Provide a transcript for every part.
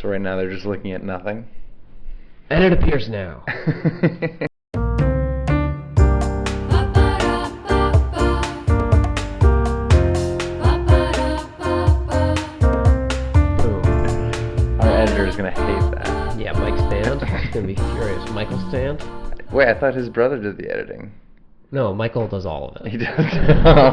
So right now they're just looking at nothing. And it appears now. Our editor is going to hate that. Yeah, Mike Stand. He's going to be furious. Michael Stand? Wait, I thought his brother did the editing. No, Michael does all of it. He does.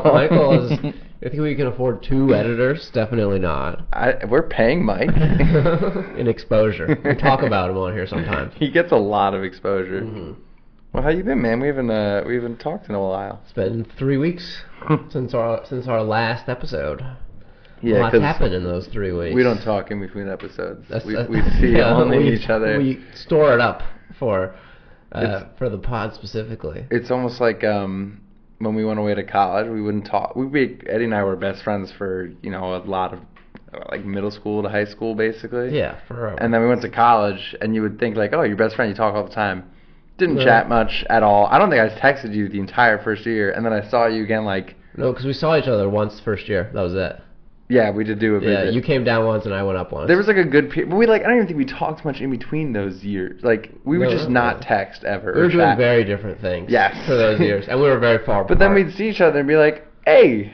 Michael is... I think we can afford 2 editors. Definitely not. We're paying Mike. In exposure. We talk about him on here sometimes. He gets a lot of exposure. Mm-hmm. Well, how you been, man? We haven't talked in a while. It's been 3 weeks since our last episode. Yeah, Lots happened in those 3 weeks. We don't talk in between episodes. We see yeah, only each other. We store it up for the pod specifically. It's almost like when we went away to college, we wouldn't talk. Eddie and I were best friends for a lot of like middle school to high school, basically. Yeah, forever. And then we went to college, and you would think like, oh, your best friend, you talk all the time. Didn't chat much at all. I don't think I texted you the entire first year, and then I saw you again like. No, because we saw each other once first year. That was it. Yeah, we did do a visit. Yeah, you came down once and I went up once. There was like a good period, but I don't even think we talked much in between those years. Like, we would just not text ever. We were doing very different things. Yes. For those years, and we were very far apart. But then we'd see each other and be like, hey,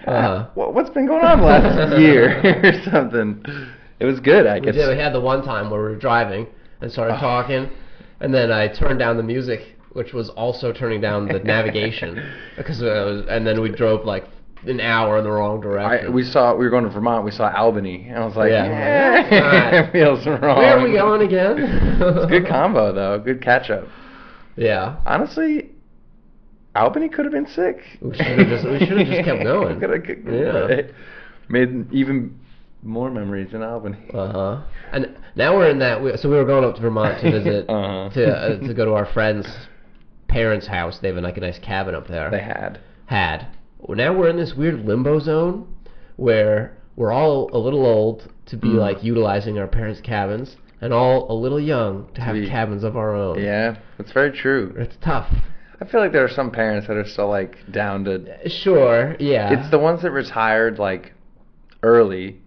what's been going on the last year or something. It was good, I guess. We had the one time where we were driving and started talking, and then I turned down the music, which was also turning down the navigation, and then we drove like an hour in the wrong direction. We were going to Vermont. We saw Albany, and I was like, it feels wrong. Where are we going again? It's a good combo though. Good catch up. Yeah. Honestly, Albany could have been sick. We should have just kept going. Made even more memories in Albany. And now we're in that. So we were going up to Vermont to visit to go to our friend's parents' house. They have a nice cabin up there. They had. Well, now we're in this weird limbo zone where we're all a little old to be like utilizing our parents' cabins, and all a little young to have cabins of our own. Yeah, that's very true. It's tough. I feel like there are some parents that are still like down to. Sure, yeah. It's the ones that retired like early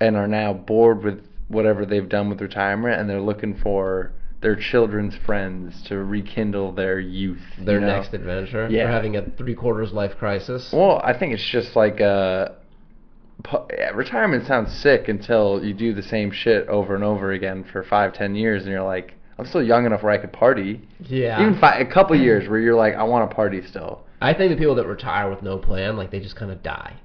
and are now bored with whatever they've done with retirement, and they're looking for their children's friends to rekindle their youth. Their next adventure. Yeah. They're having a 3/4 life crisis. Well, I think it's just like retirement sounds sick until you do the same shit over and over again for 5-10 years, and you're like, I'm still young enough where I could party. Yeah. Even a couple years where you're like, I want to party still. I think the people that retire with no plan, like, they just kind of die.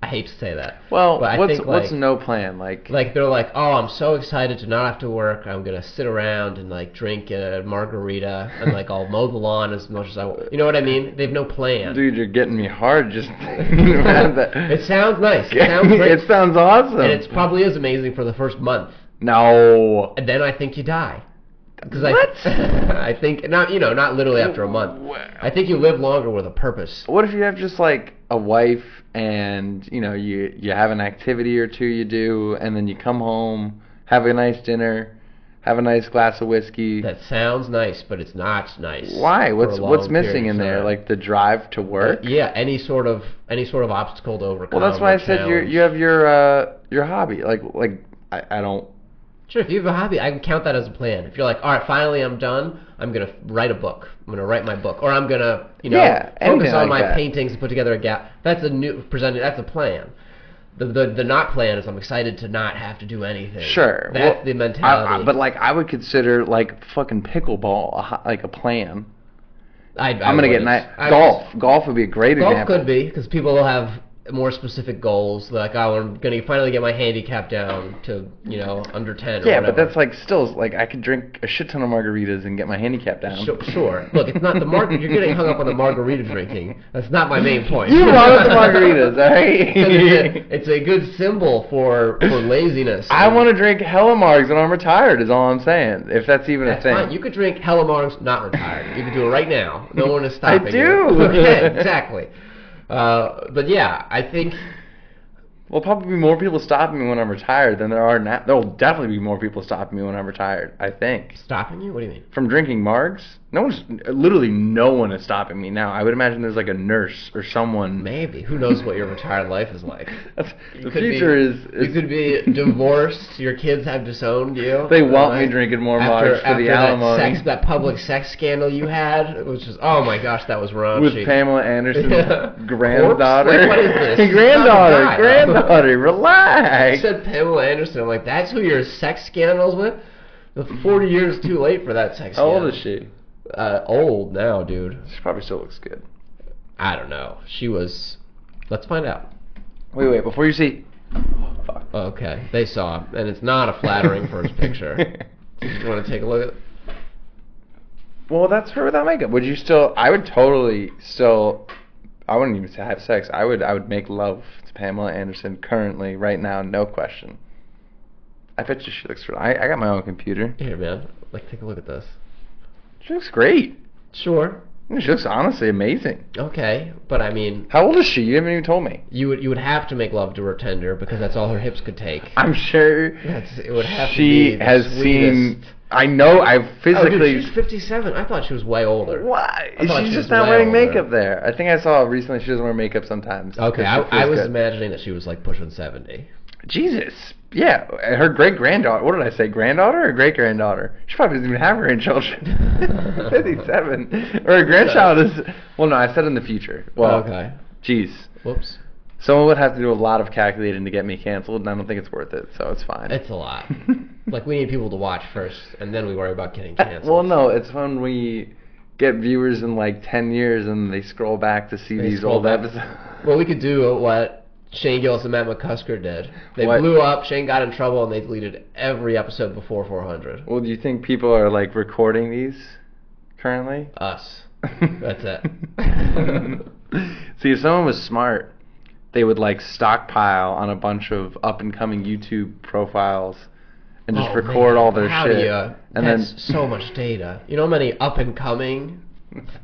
I hate to say that. Well, what's no plan? Like they're like, oh, I'm so excited to not have to work. I'm gonna sit around and like drink a margarita and like I'll mow the lawn as much as I want. You know what I mean? They have no plan. Dude, you're getting me hard just thinking about that. It sounds nice. It sounds great. It sounds awesome. And it probably is amazing for the first month. No. And then I think you die. What? I think not literally after a month. I think you live longer with a purpose. What if you have just like a wife and you have an activity or two you do, and then you come home, have a nice dinner, have a nice glass of whiskey. That sounds nice, but it's not nice. Why? What's missing in there? Like the drive to work? Yeah, any sort of obstacle to overcome. Well, that's why I said you have your hobby. Like I don't. Sure, if you have a hobby, I can count that as a plan. If you're like, all right, finally I'm done, I'm going to write a book. I'm going to write my book. Or I'm going to, focus on my paintings and put together a gap. That's a plan. The not plan is I'm excited to not have to do anything. Sure. That's the mentality. But like I would consider like fucking pickleball like a plan. I'm going to get Golf would be a great example. Golf could be, because people will have more specific goals, like, oh, I'm going to finally get my handicap down to, under 10 or whatever. Yeah, but that's like still, like, I could drink a shit ton of margaritas and get my handicap down. Sure. Look, it's not you're getting hung up on the margarita drinking. That's not my main point. You love the margaritas, alright? It's a good symbol for laziness. I want to drink hella margs when I'm retired, is all I'm saying, if that's even a thing. Fine. You could drink hella margs not retired. You could do it right now. No one is stopping you. I do! Okay, exactly. But yeah, I think. Well, probably be more people stopping me when I'm retired than there are now. There will definitely be more people stopping me when I'm retired, I think. Stopping you? What do you mean? From drinking margs? Literally no one is stopping me now. I would imagine there's like a nurse or someone. Maybe. Who knows what your retired life is like? The future is... You could be divorced. Your kids have disowned you. They want me drinking more Marge for the alimony. That public sex scandal you had, which is, oh my gosh, that was raunchy. With Pamela Anderson's granddaughter. Like, what is this? Granddaughter, relax. You said Pamela Anderson. I'm like, that's who your sex scandals with? 40 years too late for that sex scandal. How old is she? Old now, dude. She probably still looks good. I don't know. She was... Let's find out. Wait, before you see... Oh, fuck. Okay, they saw him, and it's not a flattering first picture. You want to take a look at it? Well, that's her without makeup. Would you still... I would totally still... I wouldn't even say have sex. I would make love to Pamela Anderson currently, right now, no question. I bet you she looks... I got my own computer. Here, man. Like, take a look at this. She looks great. Sure. She looks honestly amazing. Okay, but I mean... How old is she? You haven't even told me. You would have to make love to her tender because that's all her hips could take. I'm sure it would have to she be the has sweetest. Seen... I know, I've physically... Oh, dude, she's 57. I thought she was way older. Why? She's just not wearing makeup there. I think I saw recently she doesn't wear makeup sometimes. Okay, I was imagining that she was like pushing 70. Jesus. Yeah, her great-granddaughter. What did I say, granddaughter or great-granddaughter? She probably doesn't even have grandchildren. 57. Or her grandchild is... Well, no, I said in the future. Well, okay. Jeez. Whoops. Someone would have to do a lot of calculating to get me canceled, and I don't think it's worth it, so it's fine. It's a lot. Like, we need people to watch first, and then we worry about getting canceled. Well, no, it's when we get viewers in like 10 years and they scroll back to see these old episodes. Well, we could do what Shane Gillis and Matt McCusker did. They blew up, Shane got in trouble, and they deleted every episode before 400. Well, do you think people are like recording these currently? Us. That's it. See, if someone was smart, they would like stockpile on a bunch of up-and-coming YouTube profiles and just record all their shit. That's so much data. You know how many up-and-coming...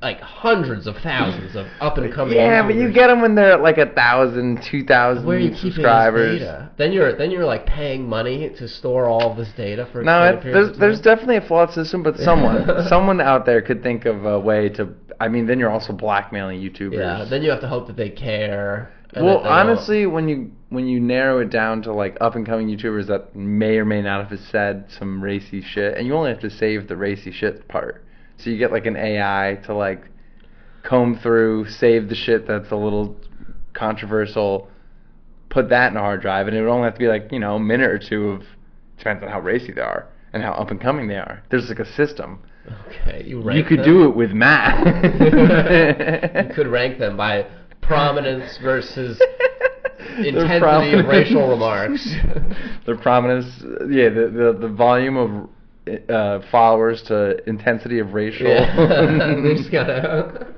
Like hundreds of thousands of up-and-coming. Yeah, YouTubers. but you get them when they're at like 1,000, 2,000 Where are you subscribers. Then you're like paying money to store all of this data for. No, there's definitely a flawed system, but someone out there could think of a way to. I mean, then you're also blackmailing YouTubers. Yeah, then you have to hope that they care. Well, honestly, when you narrow it down to like up-and-coming YouTubers that may or may not have said some racy shit, and you only have to save the racy shit part. So you get like an AI to like comb through, save the shit that's a little controversial, put that in a hard drive, and it would only have to be like, you know, a minute or two of, depends on how racy they are and how up and coming they are. There's like a system. Okay, you could do it with math. You could rank them by prominence versus intensity of racial remarks. Their prominence, yeah, the volume of followers to intensity of racial. Yeah. They just gotta.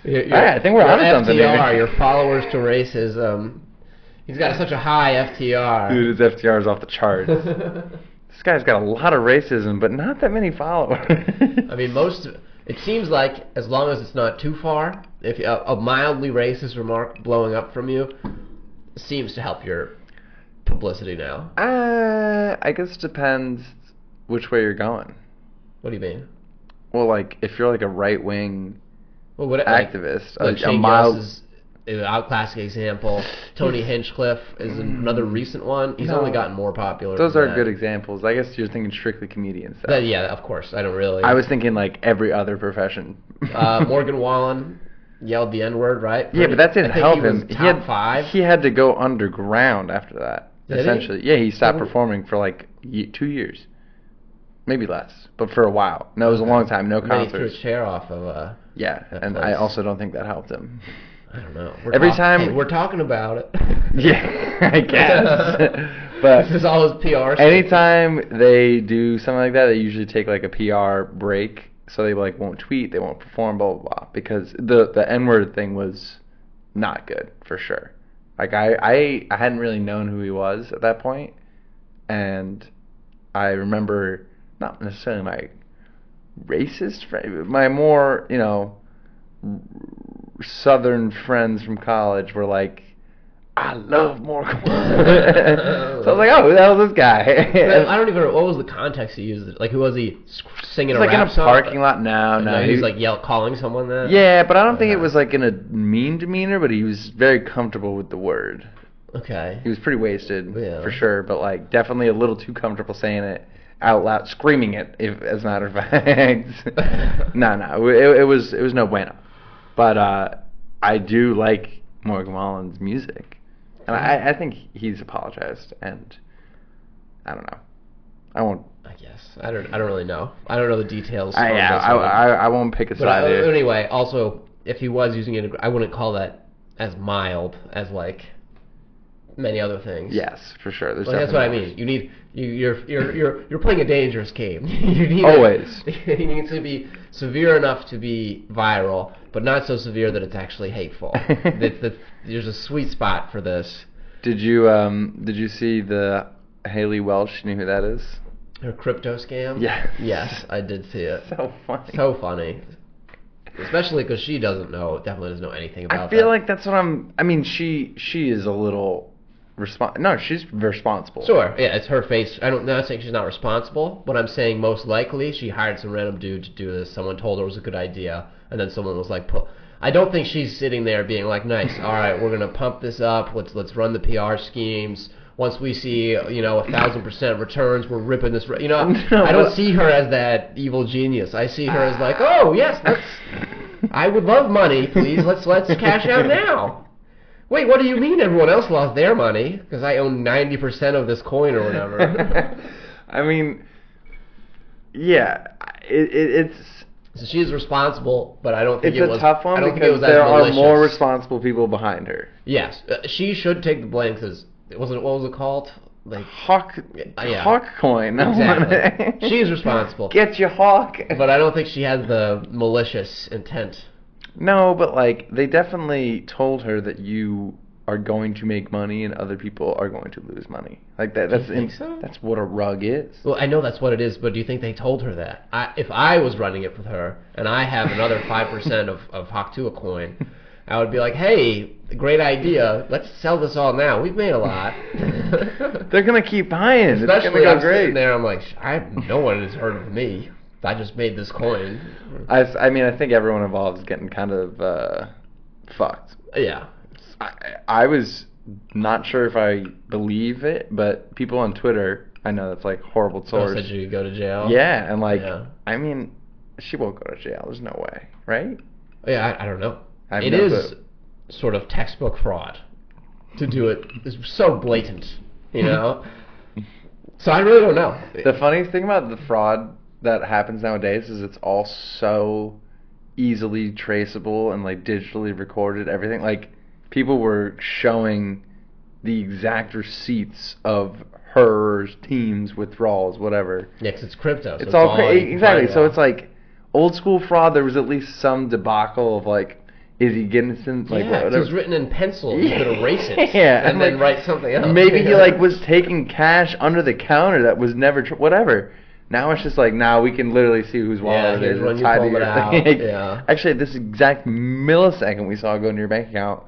I think we're onto something. FTR, your followers to racism. He's got such a high FTR. Dude, his FTR is off the charts. This guy's got a lot of racism, but not that many followers. I mean, it seems like as long as it's not too far, if a mildly racist remark blowing up from you seems to help your publicity now. I guess it depends which way you're going. What do you mean? Well, like, if you're like a right-wing activist, a mild... Outclassing example. Tony Hinchcliffe is another recent one. He's only gotten more popular. Those are good examples. I guess you're thinking strictly comedians. Yeah, of course. I don't really... I was thinking like every other profession. Morgan Wallen yelled the N-word, right? Yeah, but that didn't help him. He had 5. He had to go underground after that, essentially. Yeah, he stopped performing for like 2 years. Maybe less, but for a while. No, it was a long time. No concerts. He threw his chair off of yeah, and place. I also don't think that helped him. I don't know. We're talking about it. Yeah, I guess. But this is all his PR. Anytime they do something like that, they usually take like a PR break, so they like won't tweet, they won't perform, blah blah blah. Because the N-word thing was not good for sure. Like I hadn't really known who he was at that point, and I remember not necessarily my racist friend, my more, you know, Southern friends from college were like, I love Morgan Wallen. So I was like, oh, who the hell is this guy? I don't even know, what was the context he used? Like, who was he singing a rap song? Like in a parking lot? No. He was like calling someone that? Yeah, but I don't think it was like in a mean demeanor, but he was very comfortable with the word. Okay. He was pretty wasted, for sure, but like definitely a little too comfortable saying it out loud, screaming it, if, as a matter of fact. No, it was no bueno. But I do like Morgan Wallen's music. And I think he's apologized, and I don't know. I guess I don't really know. I don't know the details. I won't pick a side. But anyway, also, if he was using it, I wouldn't call that as mild as like many other things. Yes, for sure. That's what I mean. You need you're playing a dangerous game. Always. You need to be severe enough to be viral, but not so severe that it's actually hateful. There's a sweet spot for this. Did you see the Haley Welch? You know who that is? Her crypto scam? Yeah. Yes, I did see it. So funny. So funny. Especially because she definitely doesn't know anything about I feel like that's what I mean, she is a little... No, she's responsible. Sure, yeah, it's her face. I'm not saying she's not responsible, but I'm saying most likely she hired some random dude to do this. Someone told her it was a good idea, and then someone was like, I don't think she's sitting there being like, nice, all right, we're gonna pump this up. Let's run the PR schemes. Once we see 1,000% returns, we're ripping this. No, I don't see her as that evil genius. I see her as like, oh yes, I would love money, please. Let's cash out now. Wait, what do you mean everyone else lost their money? Because I own 90% of this coin or whatever. I mean, yeah, it's... So she's responsible, but I don't think it's a tough one because there are more responsible people behind her. Yes, she should take the blame because what was it called? Like Hawk coin. Exactly. She's responsible. Get your hawk. But I don't think she has the malicious intent. No, but like they definitely told her that you are going to make money and other people are going to lose money. Like that. That's what a rug is. Well, I know that's what it is, but do you think they told her that? If I was running it with her and I have another 5% of Hawk2a coin, I would be like, hey, great idea. Let's sell this all now. We've made a lot. They're gonna keep buying. Especially it's I'm great. Sitting there, I'm like, no one has heard of me. I just made this coin. I mean, I think everyone involved is getting kind of fucked. Yeah. I was not sure if I believe it, but people on Twitter, I know that's like horrible source. Said you could go to jail? Yeah, and like, I mean, she won't go to jail. There's no way, right? Yeah, I don't know. It is sort of textbook fraud to do it. It's so blatant, So I really don't know. The funniest thing about the fraud that happens nowadays is it's all so easily traceable and like digitally recorded. Everything, like people were showing the exact receipts of her team's withdrawals, whatever. Yeah, 'cause it's crypto. So it's all exactly. So it's like old school fraud. There was at least some debacle of like, is he getting some like whatever? It was written in pencil. You could erase it. Yeah, and then write something else. Maybe he like was taking cash under the counter that was never whatever. Now it's just like, we can literally see whose wallet it is. When you pull it out. Yeah. Actually, this exact millisecond we saw go into your bank account,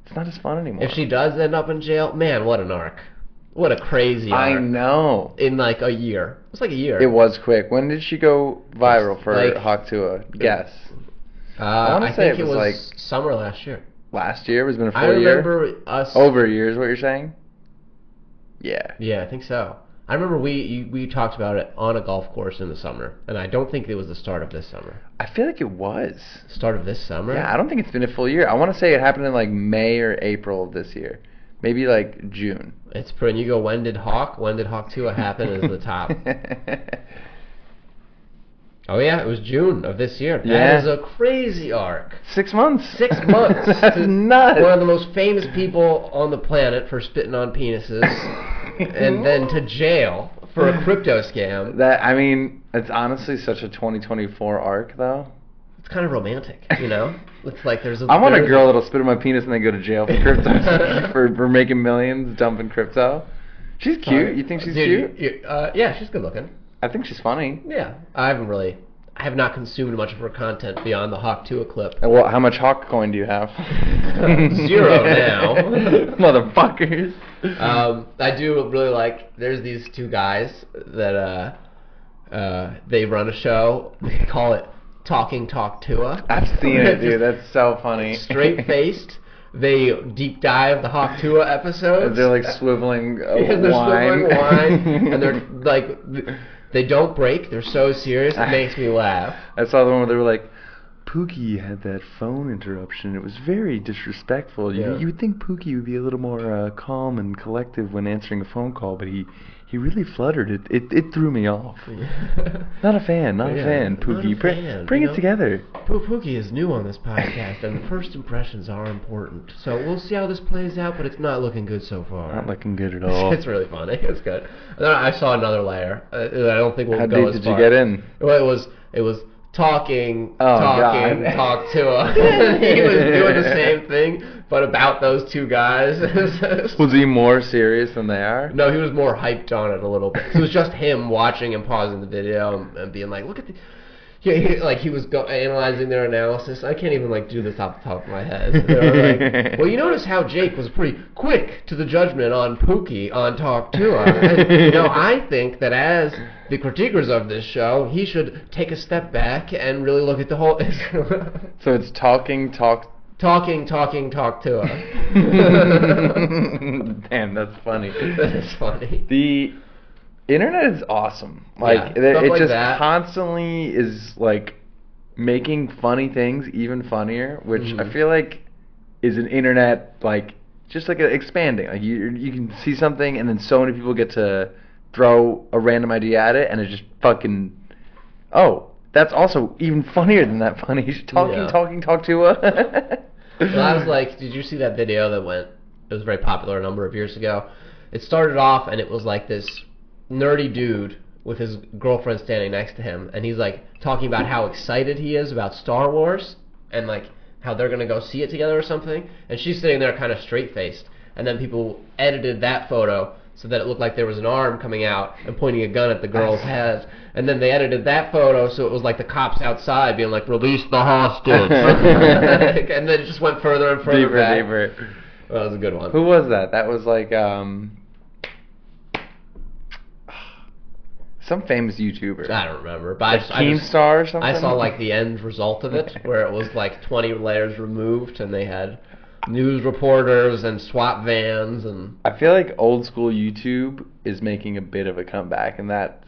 it's not as fun anymore. If she does end up in jail, man, what an arc. What a crazy arc. I know. In like a year. It was like a year. It was quick. When did she go viral for Hawk2a? Guess. I want to say it was like summer last year. Last year? It's been a full year? I remember us... Over a year is what you're saying? Yeah. Yeah, I think so. I remember we talked about it on a golf course in the summer, and I don't think it was the start of this summer. I feel like it was. Start of this summer? Yeah, I don't think it's been a full year. I want to say it happened in like May or April of this year. Maybe like June. It's pretty. You go, when did Hawk2a happen is the top. Oh yeah, it was June of this year. That is a crazy arc. 6 months. 6 months. That's nuts. One of the most famous people on the planet for spitting on penises, and then to jail for a crypto scam. It's honestly such a 2024 arc, though. It's kind of romantic, It's like there's I want a girl that'll spit on my penis and then go to jail for crypto for making millions, dumping crypto. She's cute. You think she's cute? Yeah, she's good looking. I think she's funny. Yeah, I haven't really. I have not consumed much of her content beyond the Hawk Tuah clip. And how much Hawk coin do you have? 0 now. Motherfuckers. I do really like. There's these two guys that they run a show. They call it Talking Talk Tuah. I've seen it, dude. That's so funny. Straight faced. They deep dive the Hawk Tuah episodes. They're like swiveling they're wine. Swiveling wine, and they're like, they don't break. They're so serious. It makes me laugh. I saw the one where they were like, Pookie had that phone interruption. It was very disrespectful. Yeah. You would think Pookie would be a little more calm and collective when answering a phone call, but he really fluttered. It threw me off. Not a fan. Not a fan, Pookie. Not a fan, bring it together. Pookie is new on this podcast, and the first impressions are important. So we'll see how this plays out, but it's not looking good so far. Not looking good at all. It's really funny. It's good. And then I saw another layer. I don't think we'll How go deep as did far. you get in? Well, it was talking, God. talk to him. He was doing the same thing, but about those two guys. Was he more serious than they are? No, he was more hyped on it a little bit. It was just him watching and pausing the video and being like, look at the... he was analyzing their analysis. I can't even do this off the top of my head. They were like, well, you notice how Jake was pretty quick to the judgment on Pookie on Talk Tuah. And, I think that as the critiquers of this show, he should take a step back and really look at the whole... So it's talking Talk Tuah. Damn, that's funny. That is funny. The internet is awesome. It just constantly is making funny things even funnier, which I feel like is an internet just expanding. You can see something and then so many people get to throw a random idea at it and it just fucking that's also even funnier than that funny. Talk Tuah. Well, I was like, did you see that video that it was very popular a number of years ago? It started off and it was this nerdy dude with his girlfriend standing next to him, and he's talking about how excited he is about Star Wars and how they're gonna go see it together or something, and she's sitting there kind of straight-faced, and then people edited that photo so that it looked like there was an arm coming out and pointing a gun at the girl's head, and then they edited that photo so it was the cops outside being release the hostage. And then it just went further and further back. Deeper. Well, that was a good one. Who was that? That was some famous YouTuber. I don't remember, but Keemstar or something? I saw the end result of it, where it was 20 layers removed, and they had news reporters and SWAT vans, and I feel like old school YouTube is making a bit of a comeback in that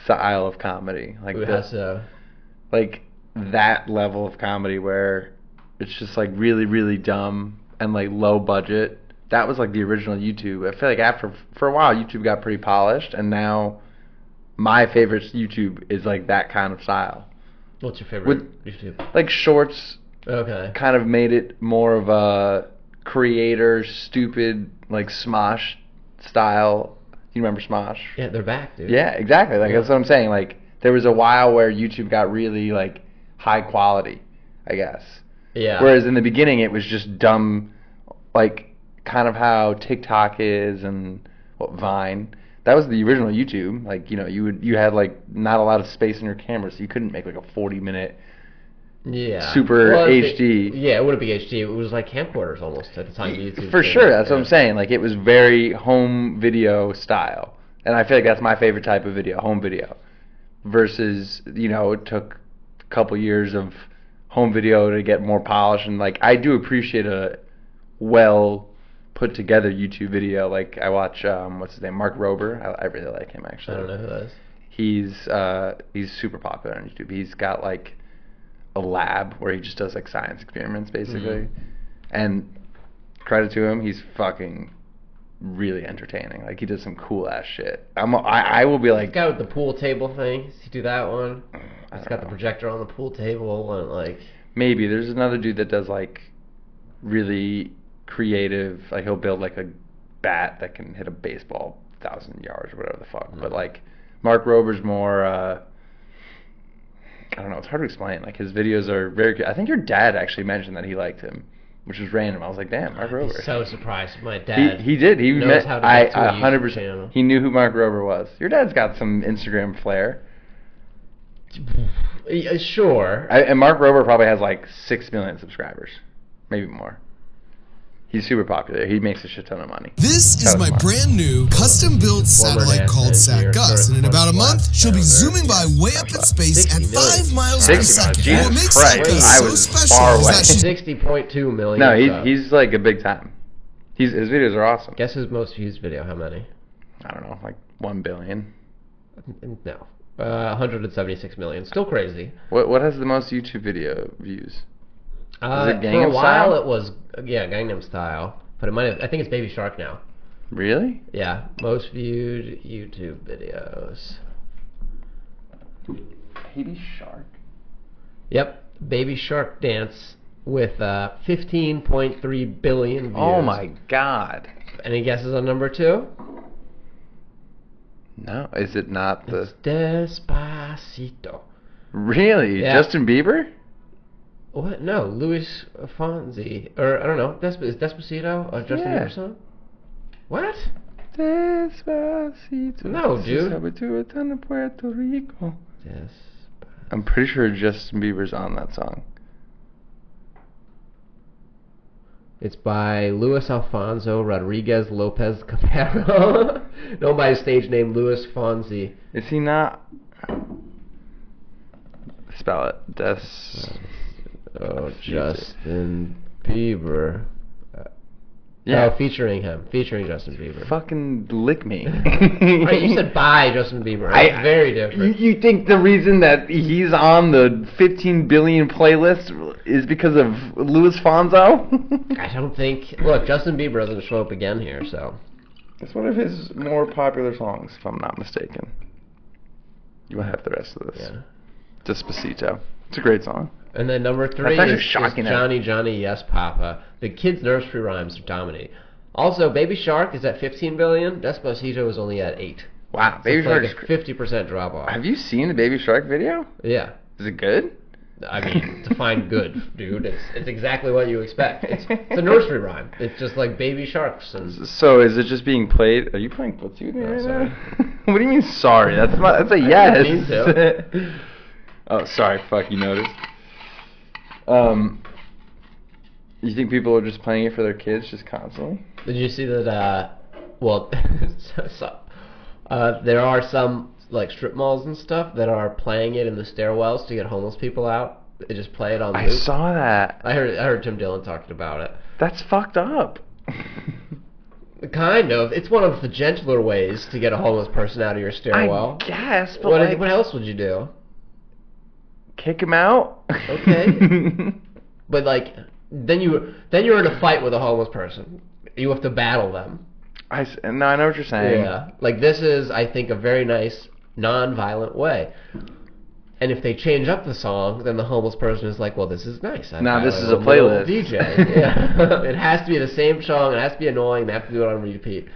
style of comedy. That level of comedy where it's just really, really dumb and low budget. That was the original YouTube. I feel like for a while YouTube got pretty polished, and now my favorite YouTube is that kind of style. What's your favorite YouTube? Shorts. Okay. Kind of made it more of a creator, stupid, Smosh style. You remember Smosh? Yeah, they're back, dude. Yeah, exactly. That's what I'm saying. There was a while where YouTube got really high quality, I guess. Yeah. Whereas in the beginning it was just dumb, kind of how TikTok is and Vine. That was the original YouTube. You had not a lot of space in your camera, so you couldn't make a 40-minute super HD. It wouldn't be HD. It was camcorders almost at the time. YouTube for sure, that's what I'm saying. It was very home video style, and I feel like that's my favorite type of video, home video. Versus, it took a couple years of home video to get more polished, and I do appreciate a well put together YouTube video. I watch what's his name, Mark Rober. I really like him actually. I don't know who that is. He's super popular on YouTube. He's got a lab where he just does science experiments basically, and credit to him, he's fucking really entertaining. He does some cool ass shit. I will be the guy with the pool table thing. Does he do that one? He's got the projector on the pool table and maybe there's another dude that does really creative. He'll build a bat that can hit a baseball 1,000 yards or whatever the fuck. But Mark Rober's more. I don't know. It's hard to explain. His videos are very good. I think your dad actually mentioned that he liked him, which was random. I was like, damn, Mark Rober. I'm so surprised. My dad. He did. He knows how to get to a 100%. channel. He knew who Mark Rober was. Your dad's got some Instagram flair. Sure. And Mark Rober probably has like 6 million subscribers, maybe more. He's super popular. He makes a shit ton of money. This is my brand new custom-built satellite called SatGus, and in about a month, she'll be zooming by way up in space at 5 miles per second. What makes SatGus so special is that she's 60.2 million. No, he's like a big time. His videos are awesome. Guess his most used video? How many? I don't know, like 1 billion. No, 176 million. Still crazy. What has the most YouTube video views? Is it Gangnam for a while Style? it was Gangnam Style, but it might have, I think it's Baby Shark now. Really? Yeah, most viewed YouTube videos. Baby Shark. Yep, Baby Shark Dance with 15.3 billion views. Oh my god. Any guesses on number 2? No, is it not the... It's Despacito. Really? Yeah. Justin Bieber? What? No, Luis Fonsi. Or, I don't know, is Despacito a Justin Bieber song? What? Despacito. No, dude. Puerto Rico. I'm pretty sure Justin Bieber's on that song. It's by Luis Alfonso Rodriguez Lopez Capero, known by his stage name Luis Fonsi. Is he not? Spell it. Justin Bieber. Yeah. Oh, featuring Justin Bieber. Fucking lick me. Right, you said by Justin Bieber. That's very different. You think the reason that he's on the 15 billion playlist is because of Luis Fonso? I don't think... Look, Justin Bieber doesn't show up again here, so... It's one of his more popular songs, if I'm not mistaken. You'll have the rest of this. Yeah. Despacito. It's a great song. And then number 3 is shocking. Johnny Johnny Yes Papa. The kids' nursery rhymes are dominating. Also, Baby Shark is at 15 billion. Despacito is only at 8. Wow, So Baby it's Shark. like a 50% drop off. Have you seen the Baby Shark video? Yeah. Is it good? I mean, define good, dude. It's exactly what you expect. It's a nursery rhyme. It's just like baby sharks and. So is it just being played? Are you playing footsie with me right sorry. now? What do you mean sorry? That's a yes. I didn't mean to. Oh, sorry. Fuck, you noticed. You think people are just playing it for their kids just constantly? Did you see that? Well, there are some like strip malls and stuff that are playing it in the stairwells to get homeless people out. They just play it on loop. I saw that. I heard Tim Dillon talking about it. That's fucked up. Kind of. It's one of the gentler ways to get a homeless person out of your stairwell. I guess, but what else would you do? Kick him out? Okay. But like, then you're in a fight with a homeless person. You have to battle them. No, I know what you're saying. Yeah. Like, this is, I think, a very nice, non-violent way. And if they change up the song, then the homeless person is like, well, this is nice. Now this is a playlist. DJ. Yeah. It has to be the same song. It has to be annoying. They have to do it on repeat.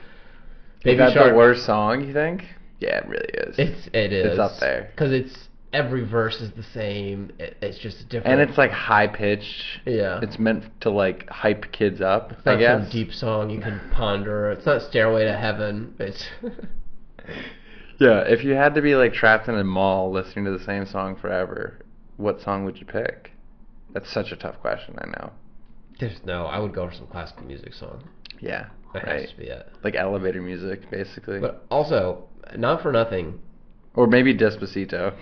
Is that the worst song, you think? Yeah, it really is. It is. It's up there. Because every verse is the same. It's just different. And it's like high pitched. Yeah. It's meant to like hype kids up. It's not some deep song you can ponder. It's not Stairway to Heaven. It's. Yeah, if you had to be like trapped in a mall listening to the same song forever, what song would you pick? That's such a tough question, I know. I would go for some classical music song. Yeah, that has to be it. Like elevator music, basically. But also, not for nothing. Or maybe Despacito.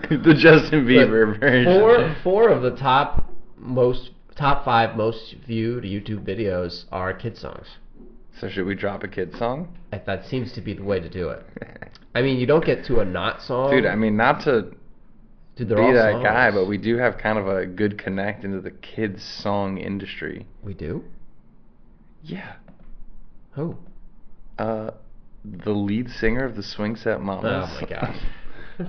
The Justin Bieber version. Four of the top 5 most viewed YouTube videos are kid songs. So should we drop a kid song? That seems to be the way to do it. I mean, you don't get to a not song. Dude, I mean, not to be that songs. guy, but we do have kind of a good connect into the kids song industry. We do? Yeah. Who? The lead singer of the Swing Set Mamas. Oh my god.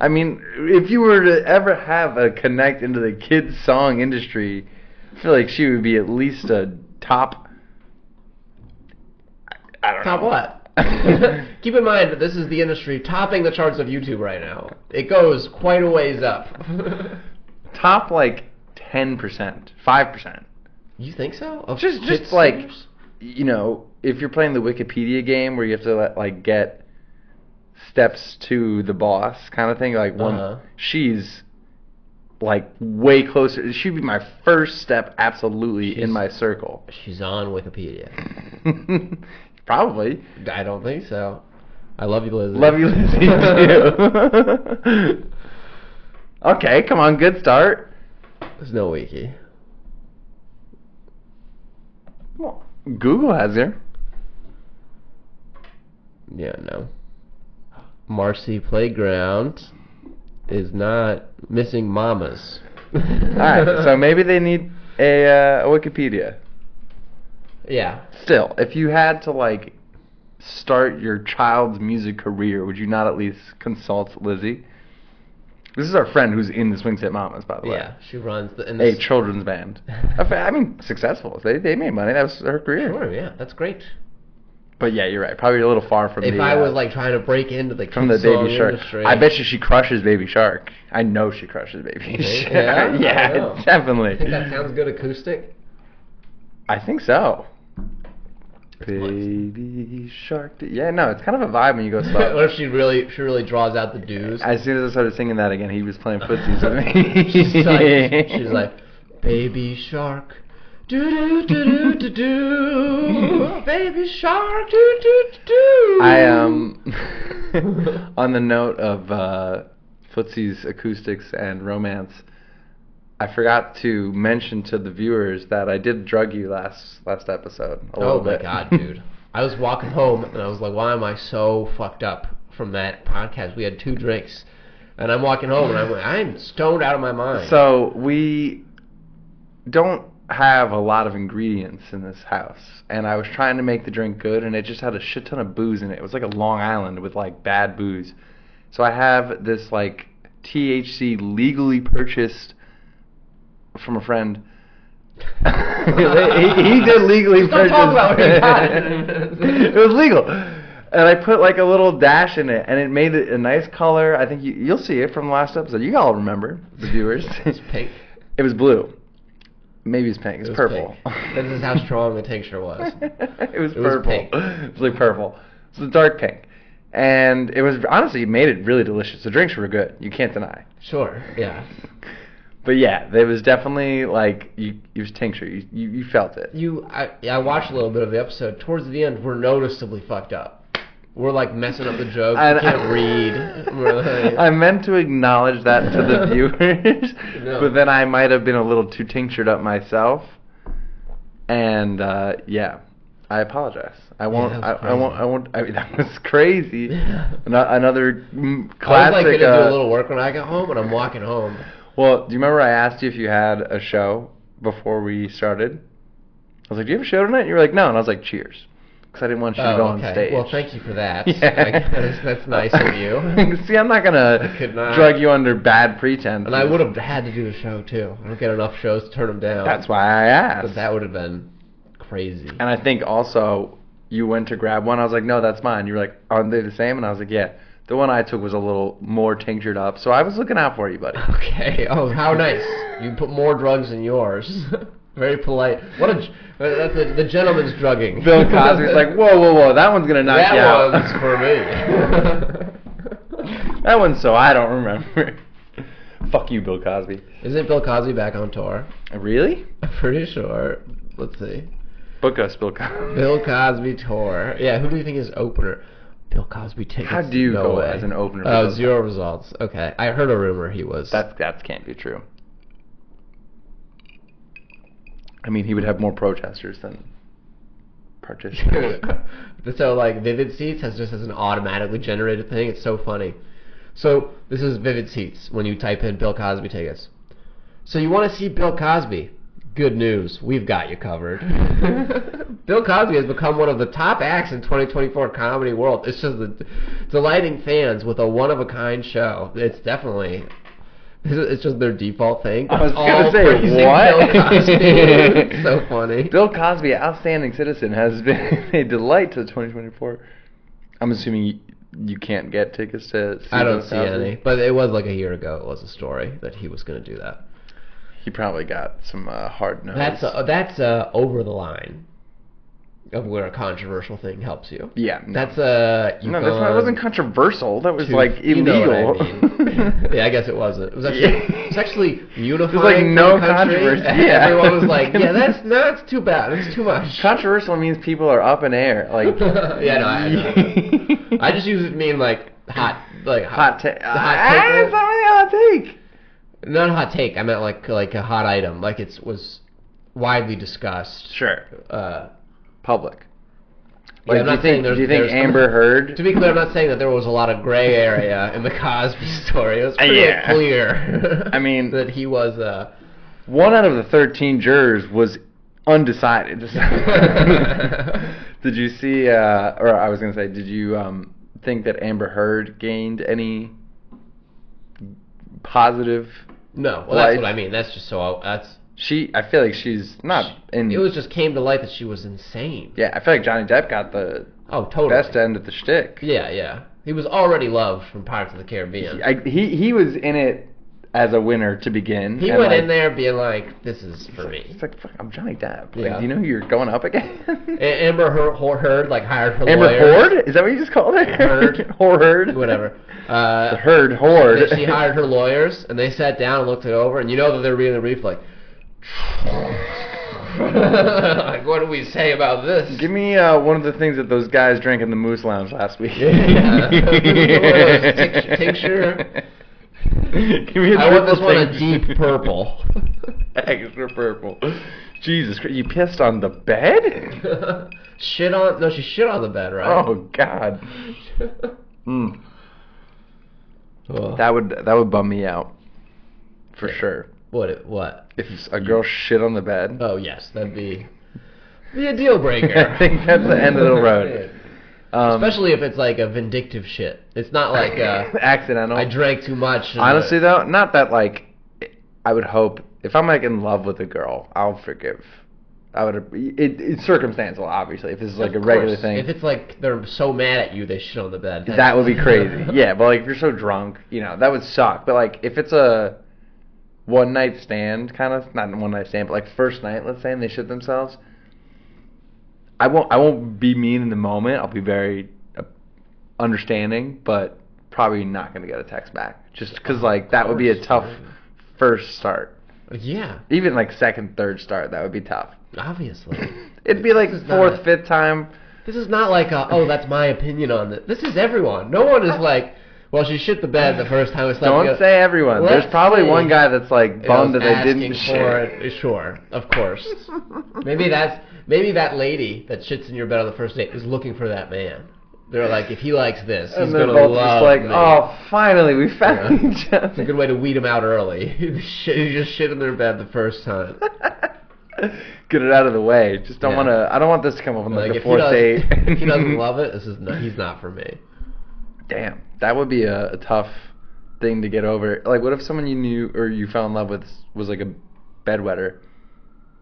I mean, if you were to ever have a connect into the kids song industry, I feel like she would be at least a top. I don't know. Top what? Keep in mind that this is the industry topping the charts of YouTube right now. It goes quite a ways up. Top like 10%, 5%. You think so? Of Just like, you know, if you're playing the Wikipedia game where you have to get steps to the boss kind of thing. Like she's like way closer. She'd be my first step, absolutely, in my circle. She's on Wikipedia. Probably. I don't think so. I love you, Lizzie. Love you, Lizzie, too. Okay, come on, good start. There's no wiki. Well, Google has her. Yeah, no. Marcy Playground is not missing mamas. Alright, so maybe they need a Wikipedia. Yeah. Still, if you had to, like, start your child's music career, would you not at least consult Lizzie? This is our friend who's in the Swing Set Mamas, by the way. Yeah, she runs a children's band. I mean, successful. They made money. That was her career. Sure, yeah, that's great. But yeah, you're right. Probably a little far from if I was like trying to break into the from the Baby Shark industry. I bet you she crushes Baby Shark. I know she crushes Baby Shark. Yeah, yeah, definitely. I think that sounds good acoustic. I think so. Baby Shark. Yeah, no, it's kind of a vibe when you go slow. What if she really draws out the doos? As soon as I started singing that again, he was playing footsies with me. she's like, Baby Shark. Do do do do do do. Baby Shark. Do do do. I on the note of footsies, acoustics, and romance, I forgot to mention to the viewers that I did drug you last episode. Oh my god, dude! I was walking home and I was like, "Why am I so fucked up from that podcast?" We had 2 drinks, and I'm walking home and I'm stoned out of my mind. So we don't have a lot of ingredients in this house, and I was trying to make the drink good, and it just had a shit ton of booze in it. It was like a Long Island with like bad booze. So I have this like THC legally purchased from a friend. he did legally purchase. Don't talk about what he got. It was legal, and I put like a little dash in it, and it made it a nice color. I think you'll see it from the last episode. You all remember, the viewers. It's pink. It was blue. Maybe it's pink. It's purple. This is how strong the tincture was. It was purple. It was like purple. It was dark pink. And it was, honestly, it made it really delicious. The drinks were good. You can't deny. Sure, yeah. But yeah, there was definitely, like, it was tincture. You felt it. I watched a little bit of the episode. Towards the end, we're noticeably fucked up. We're, like, messing up the jokes. We can't read. Like, I meant to acknowledge that to the viewers, but then I might have been a little too tinctured up myself. And, yeah, I apologize. I won't. I mean, that was crazy. Yeah. Another classic. I was, like, going to do a little work when I got home, and I'm walking home. Well, do you remember I asked you if you had a show before we started? I was like, do you have a show tonight? And you were like, no. And I was like, cheers. Because I didn't want you to go on stage. Well, thank you for that. Yeah. That's nice of you. See, I'm not going to drug you under bad pretense. And I would have had to do the show, too. I don't get enough shows to turn them down. That's why I asked. But that would have been crazy. And I think also you went to grab one. I was like, no, that's mine. You were like, aren't they the same? And I was like, yeah. The one I took was a little more tinctured up. So I was looking out for you, buddy. Okay. Oh, how nice. You put more drugs in yours. Very polite. That's the gentleman's drugging. Bill Cosby's like, whoa, that one's gonna knock you out. That one's for me. That one's so I don't remember. Fuck you, Bill Cosby. Isn't Bill Cosby back on tour? Really? I'm pretty sure. Let's see. Book us, Bill Cosby. Bill Cosby tour. Yeah, who do you think is opener? Bill Cosby tickets. How do you go as an opener? Oh, 0 results. Okay, I heard a rumor he was. That can't be true. I mean, he would have more protesters than participants. So, like, Vivid Seats has an automatically generated thing. It's so funny. So, this is Vivid Seats when you type in Bill Cosby tickets. So, you want to see Bill Cosby? Good news. We've got you covered. Bill Cosby has become one of the top acts in 2024 comedy world. It's just delighting fans with a one-of-a-kind show. It's definitely... It's just their default thing. I was going to say, what? Bill Cosby. It's so funny. Bill Cosby, Outstanding Citizen, has been a delight to 2024. I'm assuming you can't get tickets to see I don't see any. But it was like a year ago. It was a story that he was going to do that. He probably got some hard nose. That's over the line. of where a controversial thing helps you. Yeah. No. That's that wasn't controversial. That was like illegal. You know what I mean. Yeah, I guess it wasn't. It was actually unifying. There's like no controversy. Yeah. Everyone was like, yeah, that's too bad. It's too much. Controversial means people are up in air. Like yeah, no, I know. I just use it to mean like hot take. It's not really a hot take. Not a hot take. I meant like a hot item. Like it was widely discussed. Sure. Public. Like, I'm not saying do you think Amber Heard? To be clear, I'm not saying that there was a lot of gray area in the Cosby story. It was pretty clear. I mean, that he was. 1 out of the 13 jurors was undecided. Did you see? Or I was gonna say, did you think that Amber Heard gained any positive? No. Well, that's what I mean. That's just so. I feel like she's not in... It was just came to light that she was insane. Yeah, I feel like Johnny Depp got the best end of the shtick. Yeah. He was already loved from Pirates of the Caribbean. He was in it as a winner to begin. He went in there being like, this is for me. It's like, fuck, I'm Johnny Depp. Like, do you know who you're going up against? Amber Heard hired her Amber lawyers. Heard? Is that what you just called her? Heard. Heard? Whatever. The Horde. She hired her lawyers, and they sat down and looked it over, and you know that they're reading the brief like... like, what do we say about this? Give me one of the things that those guys drank in the Moose Lounge last week. Yeah. Tincture. Give me I want this one a deep purple. Extra purple. Jesus Christ, you pissed on the bed? She shit on the bed, right? Oh God. That would bum me out. For sure. What? If a girl shit on the bed? Oh, yes. That'd be a deal breaker. I think that's the end of the road. Especially if it's like a vindictive shit. It's not like accidental. I drank too much. Honestly, though, not that like I would hope if I'm like in love with a girl, I'll forgive. It's circumstantial, obviously. If this is like a regular thing. If it's like they're so mad at you, they shit on the bed. That would be crazy. Yeah, but like if you're so drunk, that would suck. But like if it's a one night stand, kind of, not one night stand, but like first night, let's say, and they shit themselves, I won't be mean in the moment. I'll be very understanding, but probably not gonna get a text back, just because like that would be a tough first start. Yeah. Even like second, third start, that would be tough. Obviously. It'd be like fourth, fifth time. This is not like that's my opinion on this. This is everyone. No one is like, well, she shit the bed the first time we slept. Don't say everyone. There's probably one guy that's like bummed that they didn't shit. Sure, of course. Maybe that lady that shits in your bed on the first date is looking for that man. They're like, if he likes this, he's gonna love just like, me. oh, finally we found each other. It's a good way to weed him out early. You just shit in their bed the first time. Get it out of the way. Just don't want to. I don't want this to come up on the fourth date. If he doesn't love it, he's not for me. Damn, that would be a tough thing to get over. Like, what if someone you knew or you fell in love with was like a bedwetter?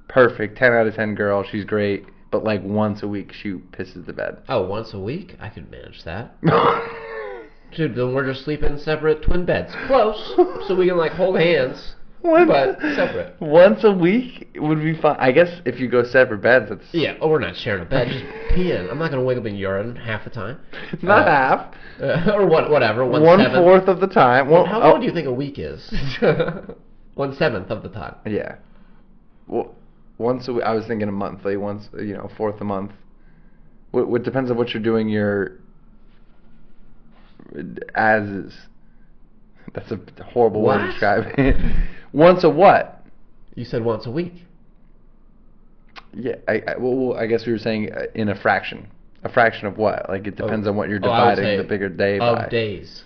Perfect, 10 out of 10 girl, she's great, but like once a week she pisses the bed. Oh, once a week? I could manage that. Dude, then we're just sleeping in separate twin beds. Close, so we can like hold hands. But separate. Once a week would be fine. I guess if you go separate beds, it's... Yeah, we're not sharing a bed, just peeing. I'm not going to wake up in urine half the time. Not half. Or whatever, 1/4 of the time. Well, how long do you think a week is? 1/7 of the time. Yeah. Well, once a week, I was thinking a monthly, once, fourth a month. What depends on what you're doing as is. That's a horrible way to describe it. Once a what? You said once a week. Yeah, I guess we were saying in a fraction. A fraction of what? Like it depends on what you're dividing the bigger day by. Of days.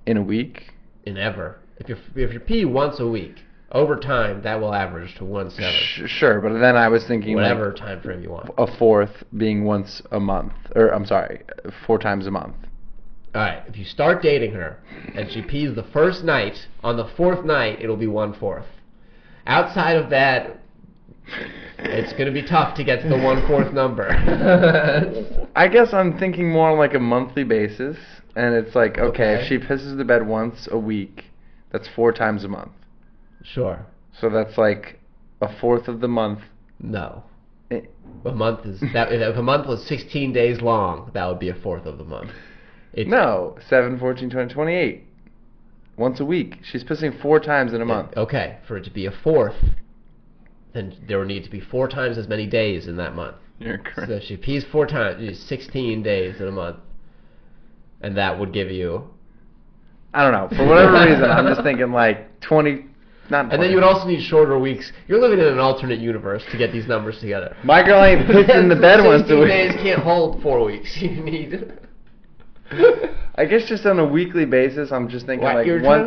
In a week? In ever. If you pee once a week, over time that will average to 1/7. Sure, but then I was thinking whatever time frame you want. A fourth being once a month, or I'm sorry, 4 times a month. Alright, if you start dating her and she pees the first night, on the fourth night it'll be 1/4. Outside of that, it's going to be tough to get to the 1/4 number. I guess I'm thinking more on like a monthly basis, and it's like, okay, if she pisses the bed once a week, that's 4 times a month. Sure. So that's like 1/4 of the month. No. A month is that. If a month was 16 days long, that would be a fourth of the month. No, 7, 14, 20, 28. Once a week. She's pissing 4 times in a month. Okay, for it to be a fourth, then there would need to be 4 times as many days in that month. You're correct. So she pees 4 times, 16 days in a month, and that would give you. I don't know. For whatever reason, I'm just thinking like 20. Not 20. And then you would also need shorter weeks. You're living in an alternate universe to get these numbers together. My girl ain't pissing the bed once a week. 16 days can't hold 4 weeks. You need. I guess just on a weekly basis, I'm just thinking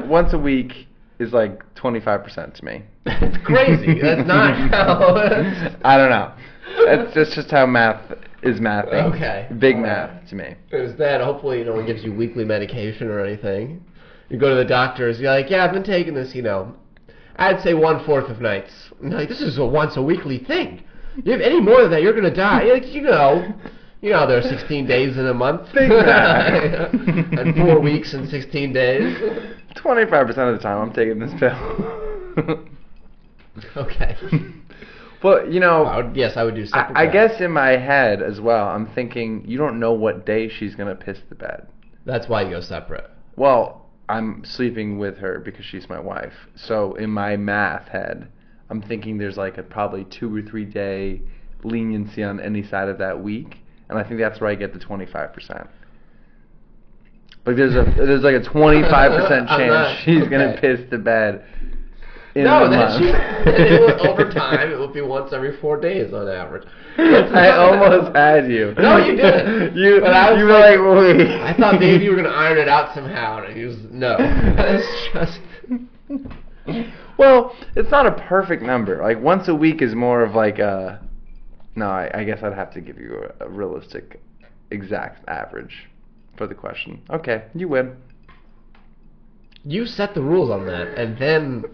once a week is like 25% to me. It's crazy. That's not how. I don't know. That's just how math is mathing. Okay. Big math to me. There's that. Hopefully, no one gives you weekly medication or anything. You go to the doctors. You're like, yeah, I've been taking this. I'd say 1/4 of nights. I'm like, this is a once a weekly thing. You have any more than that, you're gonna die. Like, there are 16 days in a month. And 4 weeks and 16 days. 25% of the time I'm taking this pill. Okay. Well, yes, I would do separate. I guess in my head as well, I'm thinking you don't know what day she's going to piss the bed. That's why you go separate. Well, I'm sleeping with her because she's my wife. So in my math head, I'm thinking there's like a probably 2 or 3 day leniency on any side of that week. And I think that's where I get the 25%. Like there's like a 25% chance she's going to piss the bed. Over time, it will be once every 4 days on average. I almost had you. No, you didn't. You were like, wait. I thought maybe you were going to iron it out somehow. And he was, no. It's just... Well, it's not a perfect number. Like, once a week is more of like a... No, I guess I'd have to give you a realistic, exact average for the question. Okay, you win. You set the rules on that, and then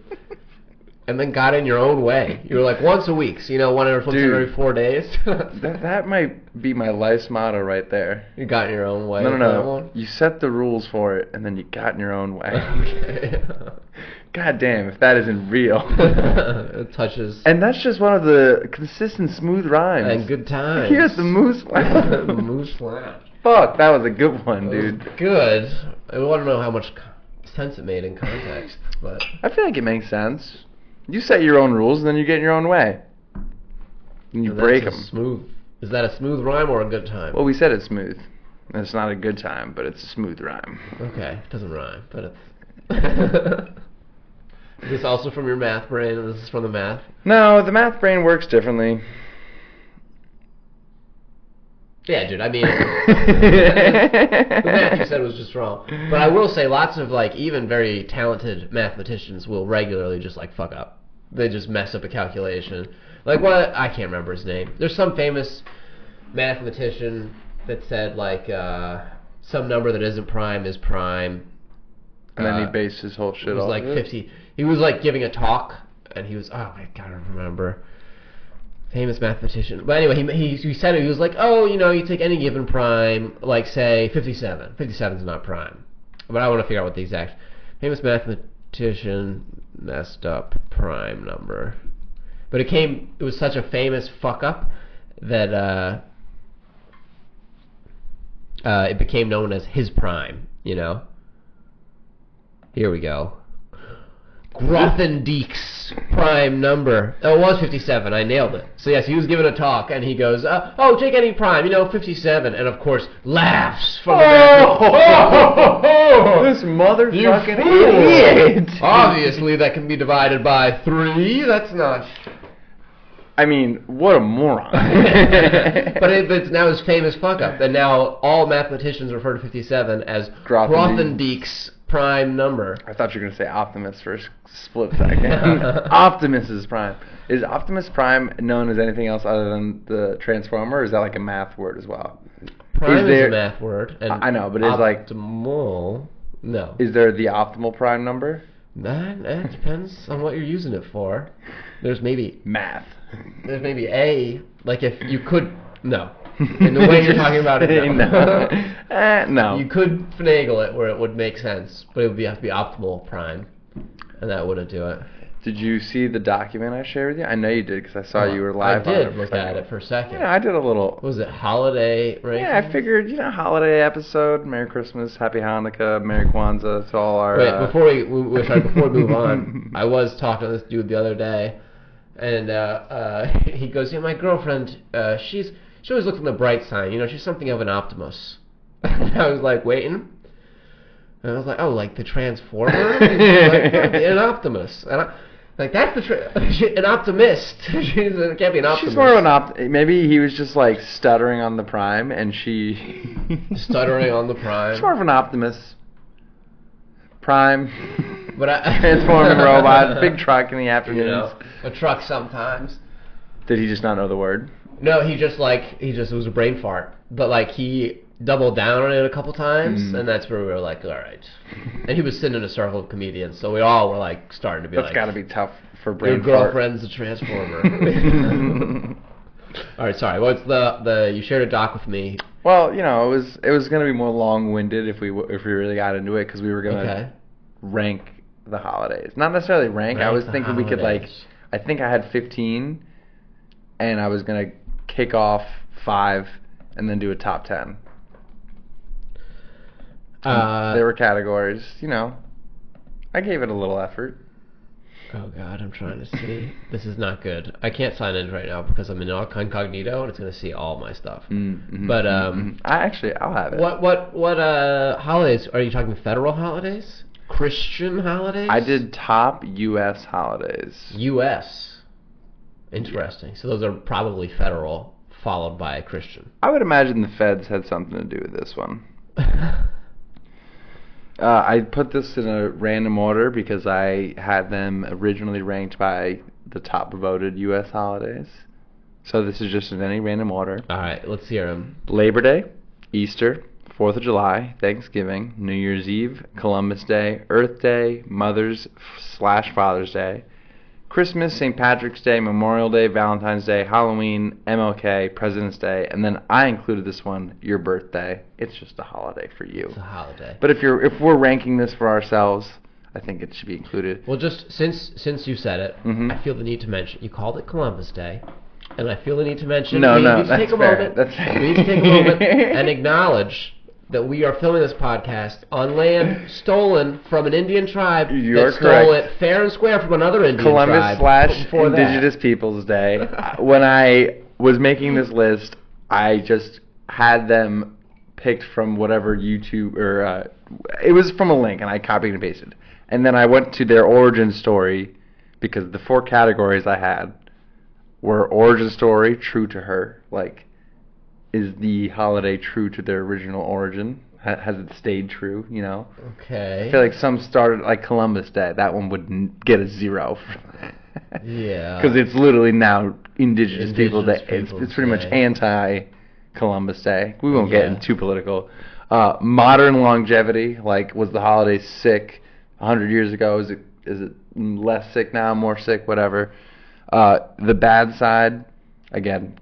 got in your own way. You were like, once a week, so once every 4 days. that might be my life's motto right there. You got in your own way. No. You set the rules for it, and then you got in your own way. Okay. God damn, if that isn't real. It touches. And that's just one of the consistent smooth rhymes. And good times. Here's the moose slap. Moose slap. Fuck, that was a good one, dude. Good. I want to know how much sense it made in context, but... I feel like it makes sense. You set your own rules, and then you get in your own way. And you break them. Smooth. Is that a smooth rhyme or a good time? Well, we said it's smooth. It's not a good time, but it's a smooth rhyme. Okay, it doesn't rhyme, but it's... Is this also from your math brain, and this is from the math? No, the math brain works differently. Yeah, dude, I mean... the math you said was just wrong. But I will say lots of, even very talented mathematicians will regularly just, fuck up. They just mess up a calculation. I can't remember his name. There's some famous mathematician that said, some number that isn't prime is prime. And then he based his whole shit off. It was 50... He was giving a talk, and he was, I gotta remember, famous mathematician. But anyway, he said it. He was like, you take any given prime, say 57. 57 is not prime. But I want to figure out what the exact famous mathematician messed up prime number. But it was such a famous fuck up that it became known as his prime. Here we go. Grothendieck's prime number. Oh, it was 57. I nailed it. So yes, he was giving a talk, and he goes, take any prime, 57. And of course, laughs from the back. This motherfucking idiot. Obviously, that can be divided by 3. That's not... I mean, what a moron. But it's now his famous fuck up. And now all mathematicians refer to 57 as Grothendieck's prime number. I thought you were going to say Optimus for a split second. Optimus is prime. Is Optimus Prime known as anything else other than the Transformer, or is that like a math word as well? Prime is a math word. And I know, but it's optimal. No. Is there the optimal prime number? That depends on what you're using it for. There's maybe... Math. There's maybe if you could... No. In the way you're talking about it, no. No. You could finagle it where it would make sense, but it would have to be optimal prime, and that wouldn't do it. Did you see the document I shared with you? I know you did because I saw you were live. I did look at it for a second. Yeah, I did a little. What was it, holiday rankings? Yeah, I figured, holiday episode. Merry Christmas, Happy Hanukkah, Merry Kwanzaa to all our... Wait, before we move on, I was talking to this dude the other day, and he goes, my girlfriend, she always looks on the bright side. She's something of an optimist. And I was like, waiting. And I was like, oh, like the Transformer? An optimist. And that's an optimist. She can't be an optimist. She's more of an maybe he was just like stuttering on the prime, and she... Stuttering on the prime. She's more of an optimist. Prime. But Transforming robot, big truck in the afternoons. A truck sometimes. Did he just not know the word? No, it was a brain fart. But he doubled down on it a couple times, and that's where we were like, all right. And he was sitting in a circle of comedians, so we all were starting to be that's got to be tough for brain fart. Your girlfriend's a Transformer. All right, sorry. What's you shared a doc with me? Well, it was going to be more long-winded if we really got into it because we were going to rank the holidays. Not necessarily rank. I was thinking we could I think I had 15, and I was going to kick off 5 and then do a top 10. There were categories, I gave it a little effort. Oh God, I'm trying to see. This is not good. I can't sign in right now because I'm in incognito and it's going to see all my stuff. But I'll have it. What holidays are you talking? Federal holidays? Christian holidays? I did top U.S. holidays. U.S. Interesting. Yeah. So those are probably federal, followed by Christian. I would imagine the feds had something to do with this one. I put this in a random order because I had them originally ranked by the top voted U.S. holidays. So this is just in any random order. All right, let's hear them. Labor Day, Easter, 4th of July, Thanksgiving, New Year's Eve, Columbus Day, Earth Day, Mother's/Father's Day, Christmas, St. Patrick's Day, Memorial Day, Valentine's Day, Halloween, MLK, President's Day, and then I included this one, your birthday. It's just a holiday for you. It's a holiday. But if we're ranking this for ourselves, I think it should be included. Well, just since you said it, I feel the need to mention, you called it Columbus Day, and I feel the need to mention, we need to take a moment and acknowledge that we are filming this podcast on land stolen from an Indian tribe that stole it fair and square from another Indian tribe. Columbus/Indigenous Peoples Day. When I was making this list, I just had them picked from whatever YouTube or it was from a link, and I copied and pasted. And then I went to their origin story because the 4 categories I had were origin story, true to her, is the holiday true to their original origin? Has it stayed true, Okay. I feel like some started, like Columbus Day. That one would get a 0. Yeah. Because it's literally now Indigenous Peoples Day. It's pretty much anti-Columbus Day. We won't get into too political. Modern longevity, was the holiday sick 100 years ago? Is it less sick now, more sick, whatever? The bad side, again,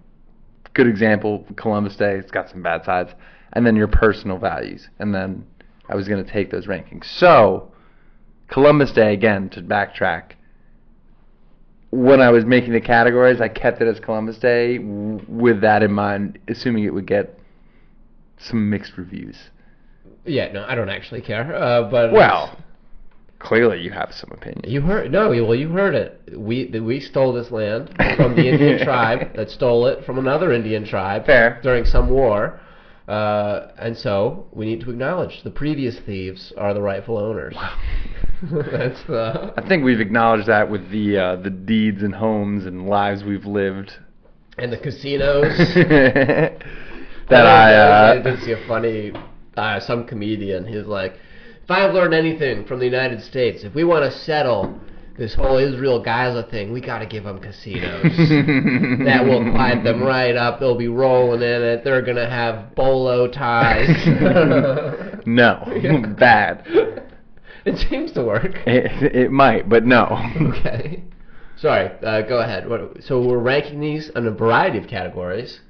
good example, Columbus Day. It's got some bad sides. And then your personal values. And then I was going to take those rankings. So, Columbus Day, again, to backtrack. When I was making the categories, I kept it as Columbus Day with that in mind, assuming it would get some mixed reviews. Yeah, no, I don't actually care. But well, clearly you have some opinion. You heard you heard it. We stole this land from the Indian tribe that stole it from another Indian tribe. Fair. During some war. And so we need to acknowledge the previous thieves are the rightful owners. Wow. I think we've acknowledged that with the deeds and homes and lives we've lived. And the casinos. I did see a funny, some comedian, he's like, if I have learned anything from the United States, if we want to settle this whole Israel-Gaza thing, we got to give them casinos. That will climb them right up. They'll be rolling in it. They're going to have bolo ties. No. Bad. It seems to work. It might, but no. Okay. Sorry, go ahead. So we're ranking these in a variety of categories.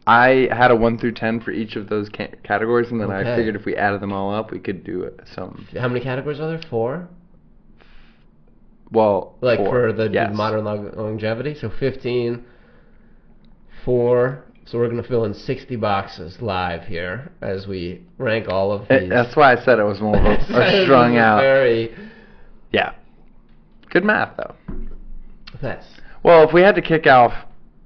I had a 1 through 10 for each of those categories, and then I figured if we added them all up, we could do some. How many categories are there? 4? Well, like 4. for the Yes. modern longevity. So 15, 4. So we're going to fill in 60 boxes live here as we rank all of these. That's why I said it was more of a strung out. Yeah. Good math, though. That's. Well, if we had to kick off,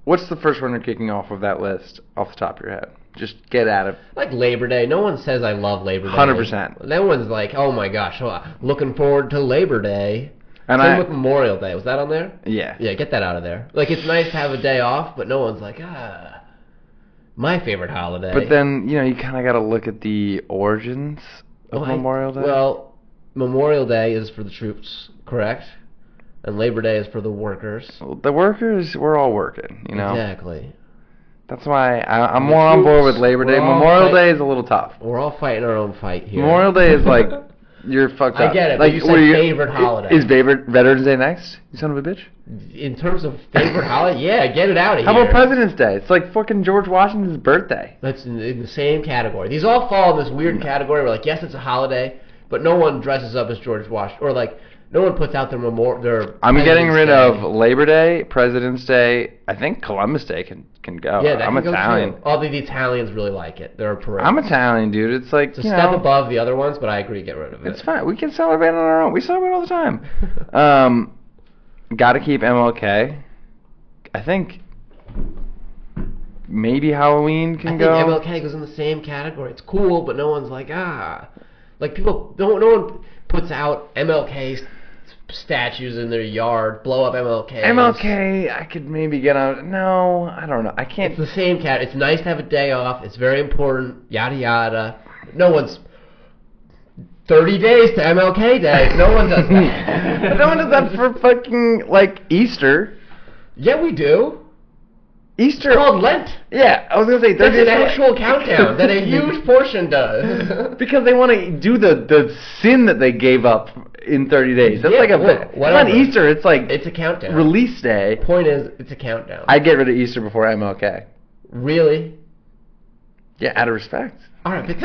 what's the first one you're kicking off of that list off the top of your head? Just get at it. Like Labor Day. No one says I love Labor Day. 100%. No one's like, oh my gosh, looking forward to Labor Day. Same with Memorial Day. Was that on there? Yeah. Yeah, get that out of there. Like, it's nice to have a day off, but no one's like, my favorite holiday. But then, you kind of got to look at the origins of Memorial Day. Well, Memorial Day is for the troops, correct? And Labor Day is for the workers. The workers, we're all working, Exactly. That's why I'm more on board with Labor Day. Memorial Day is a little tough. We're all fighting our own fight here. Memorial Day is like, you're fucked up. I get it, like, but you said favorite holiday. Is Veterans Day next, you son of a bitch? In terms of favorite holiday, yeah, get it out of here. How about President's Day? It's like fucking George Washington's birthday. That's in the same category. These all fall in this weird category where, like, yes, it's a holiday, but no one dresses up as George Washington. Or, like, no one puts out their I'm getting rid of Labor Day, President's Day. I think Columbus Day can go. Yeah, I'm Italian. All the Italians really like it. They're a parade. I'm Italian, dude. It's like, it's a step above the other ones, but I agree, get rid of it. It's fine. We can celebrate on our own. We celebrate all the time. Got to keep MLK. I think maybe Halloween can go. I think MLK goes in the same category. It's cool, but no one's like, Like, people, no one puts out MLK statues in their yard, blow up MLK. MLK, I could maybe get on. No, I don't know. I can't. It's the same cat. It's nice to have a day off. It's very important. Yada yada. No one's 30 days to MLK Day. No one does that. No one does that for fucking like Easter. Yeah, we do. Easter. It's called Lent. Yeah, I was gonna say 30 days. That's an actual countdown that a huge portion does. Because they want to do the sin that they gave up in 30 days. That's it's not Easter. It's like it's a countdown. Release day. Point is, it's a countdown. I'd get rid of Easter before MLK. Really? Yeah, out of respect. All right, but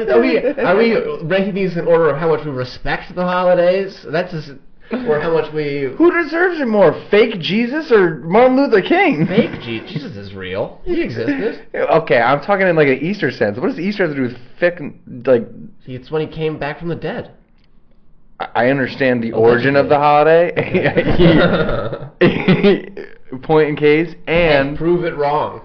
are we ranking these in order of how much we respect the holidays? That's just. Or how much we... Who deserves it more, fake Jesus or Martin Luther King? Fake Jesus? Jesus is real. He existed. Okay, I'm talking in like an Easter sense. What does Easter have to do with like... See, it's when he came back from the dead. I understand the origin of the holiday. Point in case, and... prove it wrong.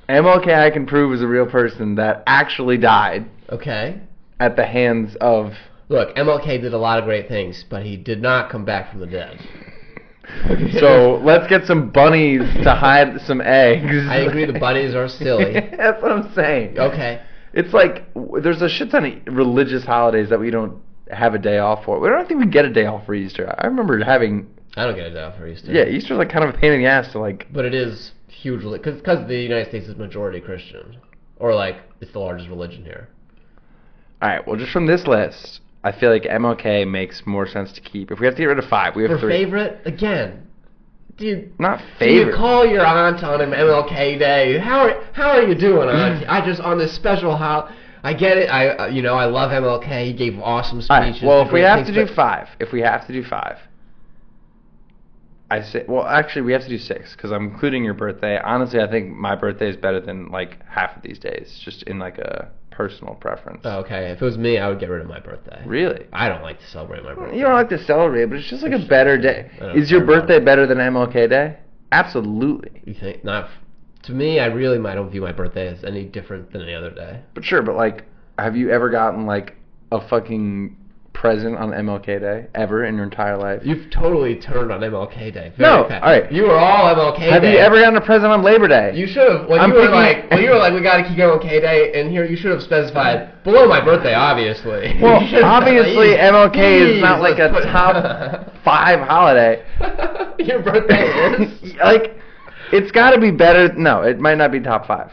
MLK I can prove is a real person that actually died. Okay. At the hands of... Look, MLK did a lot of great things, but he did not come back from the dead. So let's get some bunnies to hide some eggs. I agree, the bunnies are silly. That's what I'm saying. Okay. It's like there's a shit ton of religious holidays that we don't have a day off for. We don't think we get a day off for Easter. I remember having... I don't get a day off for Easter. Yeah, Easter's like kind of a pain in the ass to like... But it is hugely... Because the United States is majority Christian. Or like, it's the largest religion here. Alright, well just from this list... I feel like MLK makes more sense to keep. If we have to get rid of 5, we have for 3. favorite, again, dude. Not favorite. Do you call your aunt on an MLK Day? How are you doing, aunt? I just on this special I get it. I love MLK. He gave awesome speeches. Right, well, if we have to do 5, I say. Well, actually, we have to do 6 because I'm including your birthday. Honestly, I think my birthday is better than like half of these days, just in like a personal preference. Oh, okay. If it was me, I would get rid of my birthday. Really? I don't like to celebrate my birthday. You don't like to celebrate, but it's just like a better day. Is your birthday better than MLK Day? Absolutely. You think? Not to me. I don't view my birthday as any different than any other day. But sure, but like, have you ever gotten like a fucking present on MLK Day ever in your entire life? You've totally turned on MLK Day. No, all right. You were all MLK Day. Have you ever gotten a present on Labor Day? You should have. When you were like, we got to keep MLK Day, and here you should have specified below my birthday, obviously. Well, obviously MLK is not like a top 5 holiday. Your birthday is like. It's got to be better. No, it might not be top 5.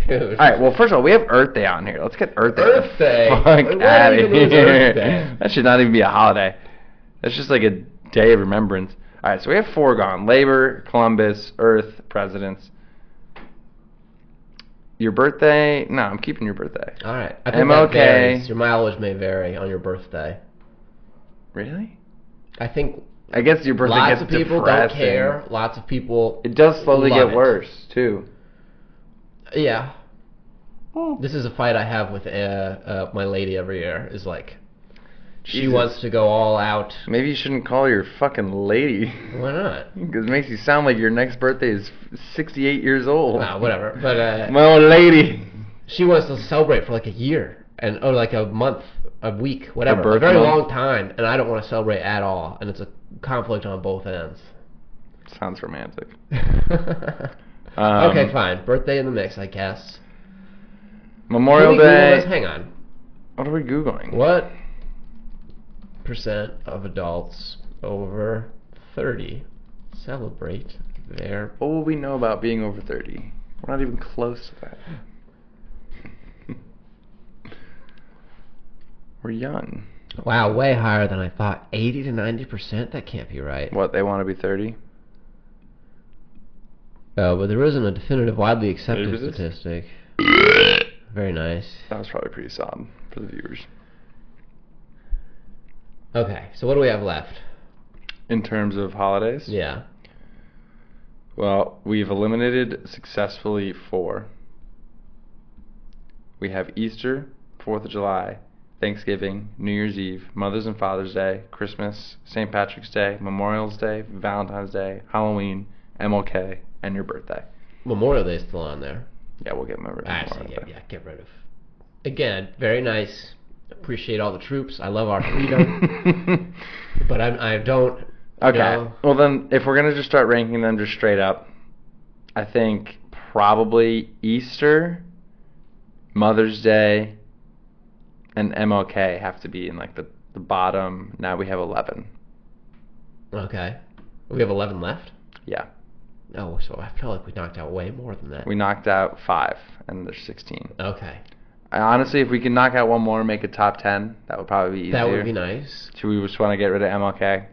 Dude. All right. Well, first of all, we have Earth Day on here. Let's get Earth Day. Earth Day. Fuck out of here. That should not even be a holiday. That's just like a day of remembrance. All right. So we have 4 gone: Labor, Columbus, Earth, Presidents. Your birthday? No, I'm keeping your birthday. All right. I think that varies. Your mileage may vary on your birthday. Really? I think I guess your birthday Lots gets of people depressing. don't care. Lots of people. It does slowly love get it. worse too. Yeah. This is a fight I have with my lady every year. Is like, she wants to go all out. Maybe you shouldn't call her your fucking lady. Why not? Because it makes you sound like your next birthday is 68 years old. Wow, whatever. But my old lady. She wants to celebrate for like a year or like a month, a week, whatever, A a very month? long time, and I don't want to celebrate at all, and it's a conflict on both ends. Sounds romantic. Okay, fine. Birthday in the mix, I guess. Memorial Can we Google Day. this? Hang on. What are we Googling? What % of adults over 30 celebrate their... What will we know about being over 30? We're not even close to that. We're young. Wow, way higher than I thought. 80 to 90%? That can't be right. What, they want to be 30? Oh, but there isn't a definitive, widely accepted statistic. Very nice. That was probably pretty solid for the viewers. Okay, so what do we have left? In terms of holidays? Yeah. Well, we've eliminated successfully 4. We have Easter, 4th of July, Thanksgiving, New Year's Eve, Mother's and Father's Day, Christmas, St. Patrick's Day, Memorial's Day, Valentine's Day, Halloween, MLK, and your birthday. Memorial Day is still on there. Yeah, we'll get rid of Memorial Day. Yeah, get rid of. Again, very nice. Appreciate all the troops. I love our freedom. But I don't. Okay. Know. Well, then, if we're going to just start ranking them just straight up, I think probably Easter, Mother's Day, and MLK have to be in like the bottom. Now we have 11. Okay. We have 11 left? Yeah. Oh, so I feel like we knocked out way more than that. We knocked out 5, and there's 16. Okay. Honestly, if we can knock out one more and make a top 10, that would probably be easier. That would be nice. Should we just want to get rid of MLK?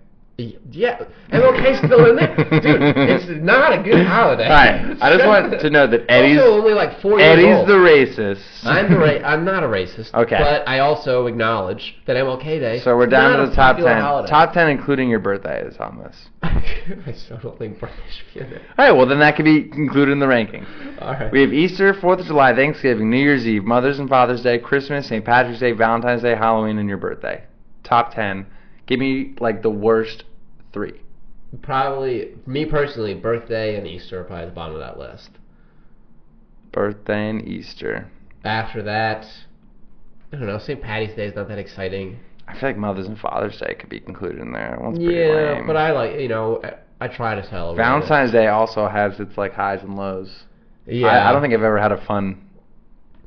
Yeah, MLK's still in there, dude. It's not a good holiday. All right, I just want to know that Eddie's also only like 4 years Eddie's old. the racist. I'm not a racist. Okay. But I also acknowledge that MLK Day. So we're down not to the a top 10. popular holiday. Top 10, including your birthday, is on this. I still don't think birthday should be in there. All right, well then that could be included in the rankings. All right. We have Easter, 4th of July, Thanksgiving, New Year's Eve, Mother's and Father's Day, Christmas, St. Patrick's Day, Valentine's Day, Halloween, and your birthday. Top 10. Give me like the worst 3. Probably, me personally, birthday and Easter are probably at the bottom of that list. Birthday and Easter. After that, I don't know, St. Patty's Day is not that exciting. I feel like Mother's and Father's Day could be included in there. That one's pretty Yeah, lame. but I like, I try to celebrate. Valentine's Day also has its like highs and lows. Yeah. I don't think I've ever had a fun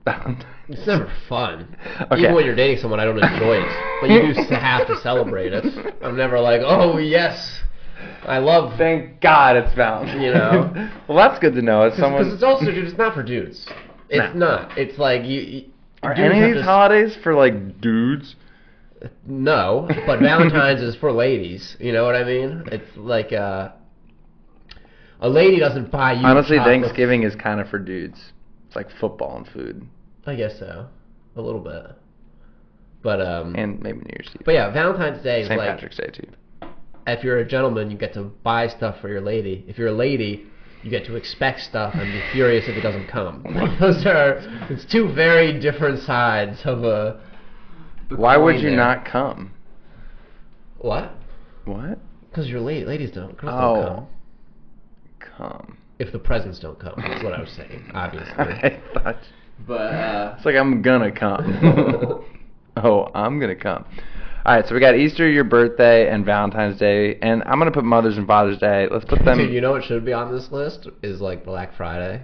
Valentine's. It's never fun. Okay. Even when you're dating someone, I don't enjoy it. But you do have to celebrate it. I'm never like, oh, yes, I love... Thank God it's Valentine's. You know? Well, that's good to know. It's someone. Because it's also, dude, it's not for dudes. It's not. It's like you Are dudes any have of these to holidays for like dudes? No, but Valentine's is for ladies. You know what I mean? It's like a lady doesn't buy you. Honestly, chocolates. Thanksgiving is kind of for dudes. It's like football and food. I guess so, a little bit. But And maybe New Year's Eve. But yeah, Valentine's Day is St. like, Patrick's Day too. if you're a gentleman, you get to buy stuff for your lady. If you're a lady, you get to expect stuff and be furious if it doesn't come. It's 2 very different sides of a. Why would you not come? What? What? Because you're lady. Ladies don't. Girls Oh. don't come. Come. If the presents don't come, that's what I was saying, obviously. I thought. But It's like I'm gonna come. Oh, I'm gonna come. All right, so we got Easter, your birthday, and Valentine's Day, and I'm gonna put Mother's and Father's Day. Let's put them. Dude, you know what should be on this list is like Black Friday.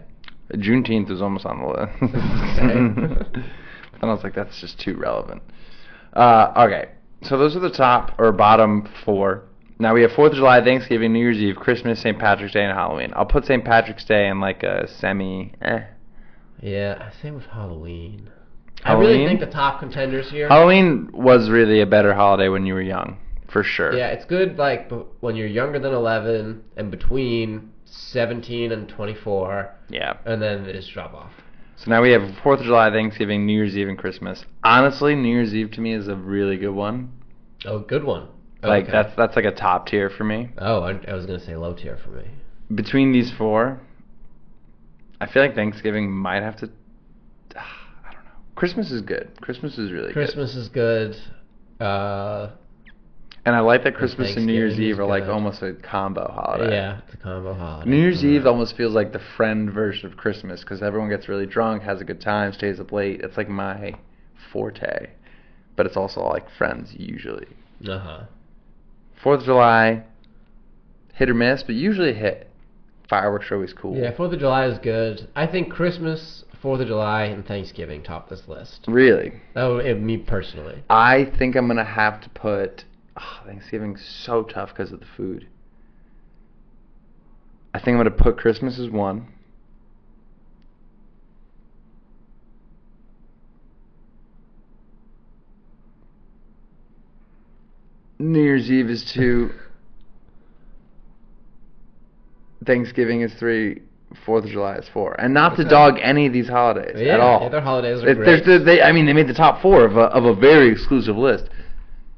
Juneteenth is almost on the list. But then I was like, that's just too relevant. Okay, so those are the top or bottom 4. Now we have 4th of July, Thanksgiving, New Year's Eve, Christmas, St. Patrick's Day, and Halloween. I'll put St. Patrick's Day in like a semi. Yeah, same with Halloween. Halloween? I really think the top contenders here. Halloween was really a better holiday when you were young, for sure. Yeah, it's good like when you're younger than 11 and between 17 and 24. Yeah. And then they just drop off. So now we have 4th of July, Thanksgiving, New Year's Eve, and Christmas. Honestly, New Year's Eve to me is a really good one. Oh, good one. Like that's like a top tier for me. Oh, I was gonna say low tier for me. Between these four, I feel like Thanksgiving might have to. I don't know. Christmas is good. Christmas is really Christmas is good. And I like that Christmas and New Year's Eve are like almost a combo holiday. Yeah, it's a combo holiday. New Year's Eve almost feels like the friend version of Christmas because everyone gets really drunk, has a good time, stays up late. It's like my forte. But it's also like friends usually. 4th of July, hit or miss, but usually hit. Fireworks are always cool. Yeah, 4th of July is good. I think Christmas, 4th of July, and Thanksgiving top this list. Really? That would me personally. I think I'm going to have to put... Thanksgiving's so tough because of the food. I think I'm going to put Christmas as 1. New Year's Eve is 2. Thanksgiving is 3. 4th of July is 4. And not to dog any of these holidays at all. Yeah, their holidays are great. They made the top 4 of a very exclusive list.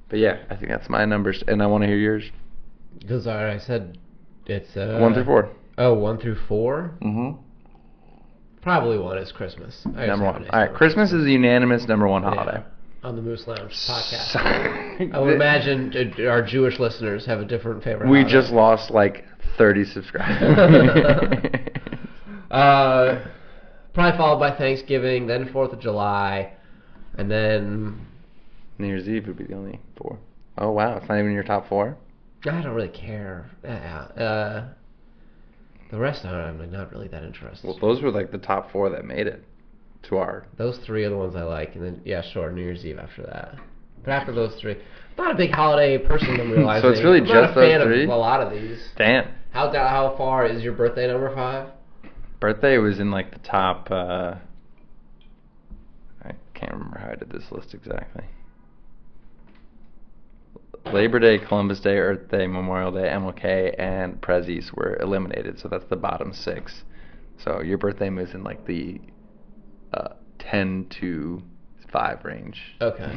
But yeah, I think that's my numbers, and I want to hear yours. Because I said it's 1 through 4. Oh, 1 through 4? Mm-hmm. Probably 1 is Christmas. Number 1. All right, Christmas is a unanimous number 1 holiday. On the Moose Lounge podcast. I would imagine our Jewish listeners have a different favorite We holiday. just lost like 30 subscribers. Probably followed by Thanksgiving, then 4th of July, and then... New Year's Eve would be the only 4. Oh, wow. It's not even your top 4? I don't really care. The rest of them, I'm not really that interested. Well, those were like the top 4 that made it to our... Those 3 are the ones I like, and then, yeah, sure, New Year's Eve after that. But after those 3... I'm not a big holiday person, I'm realizing. So it's really I'm just not a fan those 3? of a lot of these. Damn. How far is your birthday number 5? Birthday was in like the top... I can't remember how I did this list exactly. Labor Day, Columbus Day, Earth Day, Memorial Day, MLK, and Prezzies were eliminated, so that's the bottom 6. So your birthday was in like the 10 to 5 range. Okay.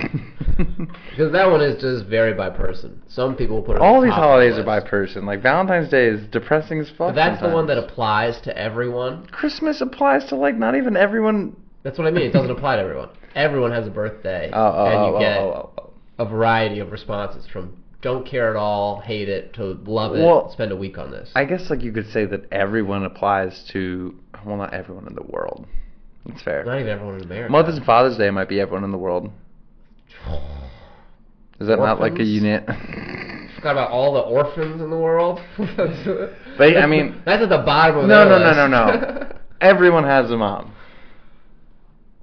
Because that one is just vary by person. Some people put it all at the these top holidays of the are by list. person. Like Valentine's Day is depressing as fuck. But that's sometimes. the one that applies to everyone. Christmas applies to like not even everyone. That's what I mean. It doesn't apply to everyone. Everyone has a birthday, and you get a variety of responses from don't care at all, hate it, to love it, spend a week on this. I guess like you could say that everyone applies to, well, not everyone in the world. That's fair. Not even everyone in America. Mother's and Father's Day might be everyone in the world. Is that not like a unit? Forgot about all the orphans in the world. But I mean, that's at the bottom of their list. No. Everyone has a mom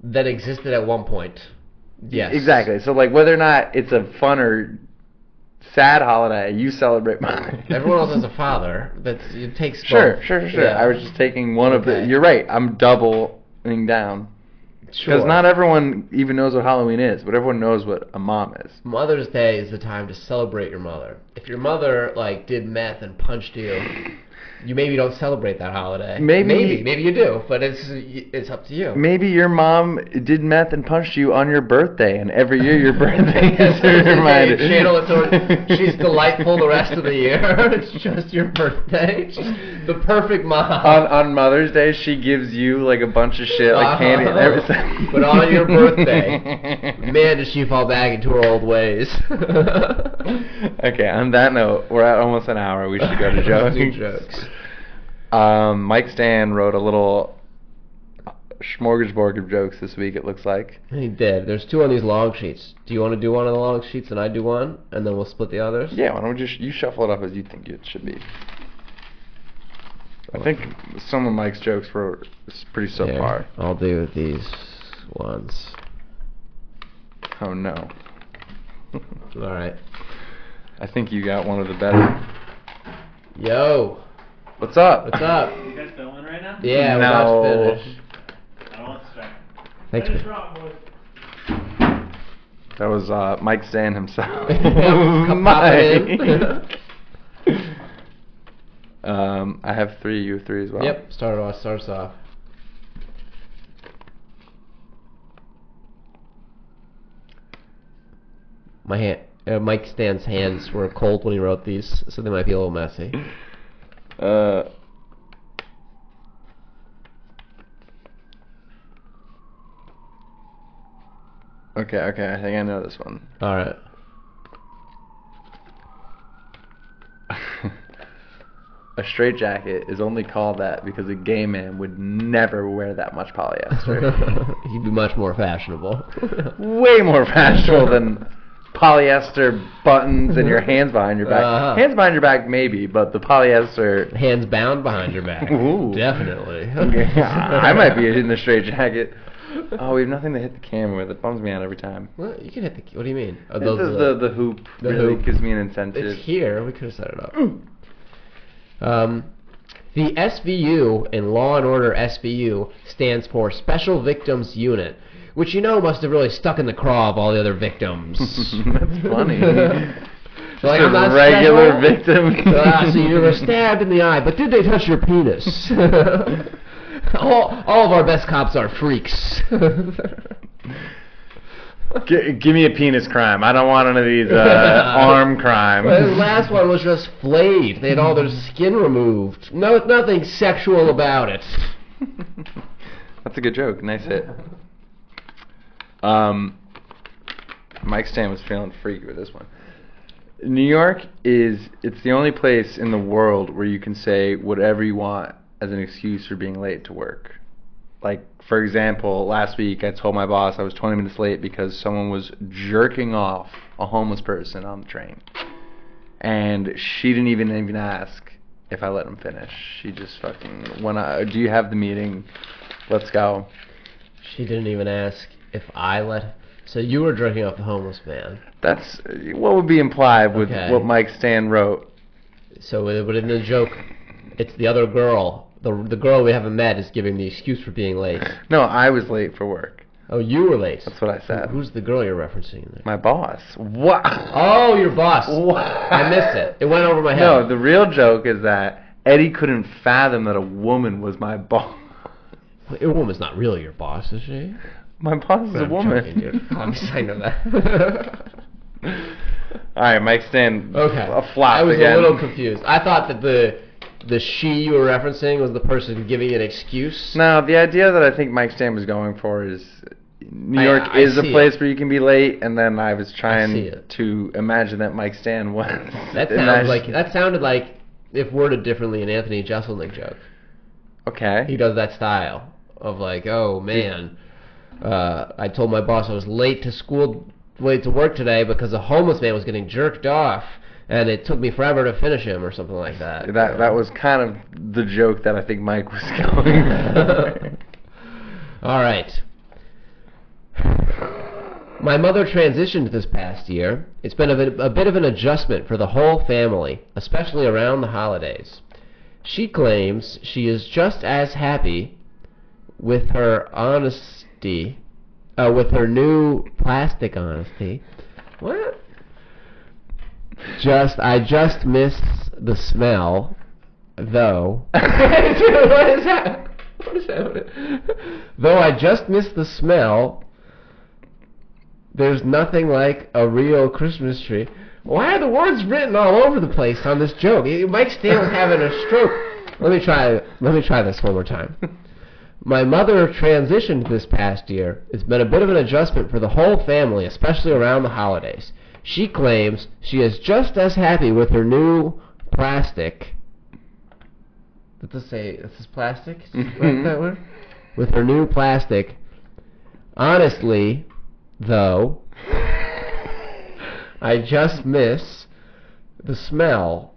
that existed at one point. Yes. Exactly. So like whether or not it's a fun or sad holiday, you celebrate mine. Everyone else has a father. It takes Sure. both. Yeah. I was just taking one of the. You're right. I'm doubling down. Because not everyone even knows what Halloween is, but everyone knows what a mom is. Mother's Day is the time to celebrate your mother. If your mother like did meth and punched you, you maybe don't celebrate that holiday. Maybe you do, but it's up to you. Maybe your mom did meth and punched you on your birthday, and every year your birthday is reminded. Channel it toward, she's delightful the rest of the year. It's just your birthday. She's the perfect mom. On Mother's Day, she gives you like a bunch of shit, like candy and everything. But on your birthday, man, does she fall back into her old ways. Okay, on that note, we're at almost an hour. We should go to jokes. Do jokes. Mike Stan wrote a little smorgasbord of jokes this week, it looks like. He did. There's 2 on these long sheets. Do you want to do one of the long sheets and I do one, and then we'll split the others? Yeah, why don't you shuffle it up as you think it should be. I think some of Mike's jokes were pretty subpar. I'll do these ones. Oh no. Alright. I think you got one of the better. Yo. What's up? What's up? You guys filming right now? Yeah, we're about to finish. I don't want to distract. Thanks, Finish man. rock, boys. That was Mike Stan himself. Come pop it in. I have 3, you have 3 as well. Yep, start us off. My Mike Stan's hands were cold when he wrote these, so they might be a little messy. Okay, I think I know this one. All right. A straitjacket is only called that because a gay man would never wear that much polyester. He'd be much more fashionable. Way more fashionable than polyester buttons and your hands behind your back. Hands behind your back, maybe, but the polyester... Hands bound behind your back. Ooh. Definitely. I might be in the straitjacket. Oh, we have nothing to hit the camera with. It bums me out every time. What? You can hit the... What do you mean? Oh, the hoop really gives me an incentive. It's here. We could have set it up. The SVU in Law and Order SVU stands for Special Victims Unit, which must have really stuck in the craw of all the other victims. That's funny. Like, I'm not regular victim. So you were stabbed in the eye, but did they touch your penis? all of our best cops are freaks. Give me a penis crime. I don't want none of these arm crimes. Well, the last one was just flayed. They had all their skin removed. Nothing sexual about it. That's a good joke. Nice hit. Mike Stan was feeling freaky with this one. New York it's the only place in the world where you can say whatever you want as an excuse for being late to work. Like, for example, last week I told my boss I was 20 minutes late because someone was jerking off a homeless person on the train. And she didn't even ask if I let him finish. She just fucking, do you have the meeting? Let's go. She didn't even ask if I let... So you were jerking off the homeless man. That's what would be implied with what Mike Stan wrote. So, but in the joke, it's the other girl. The girl we haven't met is giving the excuse for being late. No, I was late for work. Oh, you were late. That's what I said. Who's the girl you're referencing there? My boss. What? Oh, your boss. What? I missed it. It went over my head. No, the real joke is that Eddie couldn't fathom that a woman was my boss. A woman's not really your boss, is she? My boss is a woman. Joking, dude. I know that. All right, Mike Stan. Okay. A flop I was again. a little confused. I thought that the she you were referencing was the person giving an excuse. No, the idea that I think Mike Stan was going for is New York is a place where you can be late, and then I was trying to imagine that Mike Stan was. That sounded like if worded differently an Anthony Jeselnik joke. Okay. He does that style of like, oh man, I told my boss I was late to work today because a homeless man was getting jerked off. And it took me forever to finish him, or something like that. That was kind of the joke that I think Mike was going for. All right. My mother transitioned this past year. It's been a bit of an adjustment for the whole family, especially around the holidays. She claims she is just as happy with her honesty, with her new plastic honesty. What? I just miss the smell, though. What is that? What is that? Though I just miss the smell, there's nothing like a real Christmas tree. Why are the words written all over the place on this joke? Mike Stan was having a stroke. Let me try this one more time. My mother transitioned this past year. It's been a bit of an adjustment for the whole family, especially around the holidays. She claims she is just as happy with her new plastic. Does this say this is plastic? Right, that word? With her new plastic. Honestly, though, I just miss the smell.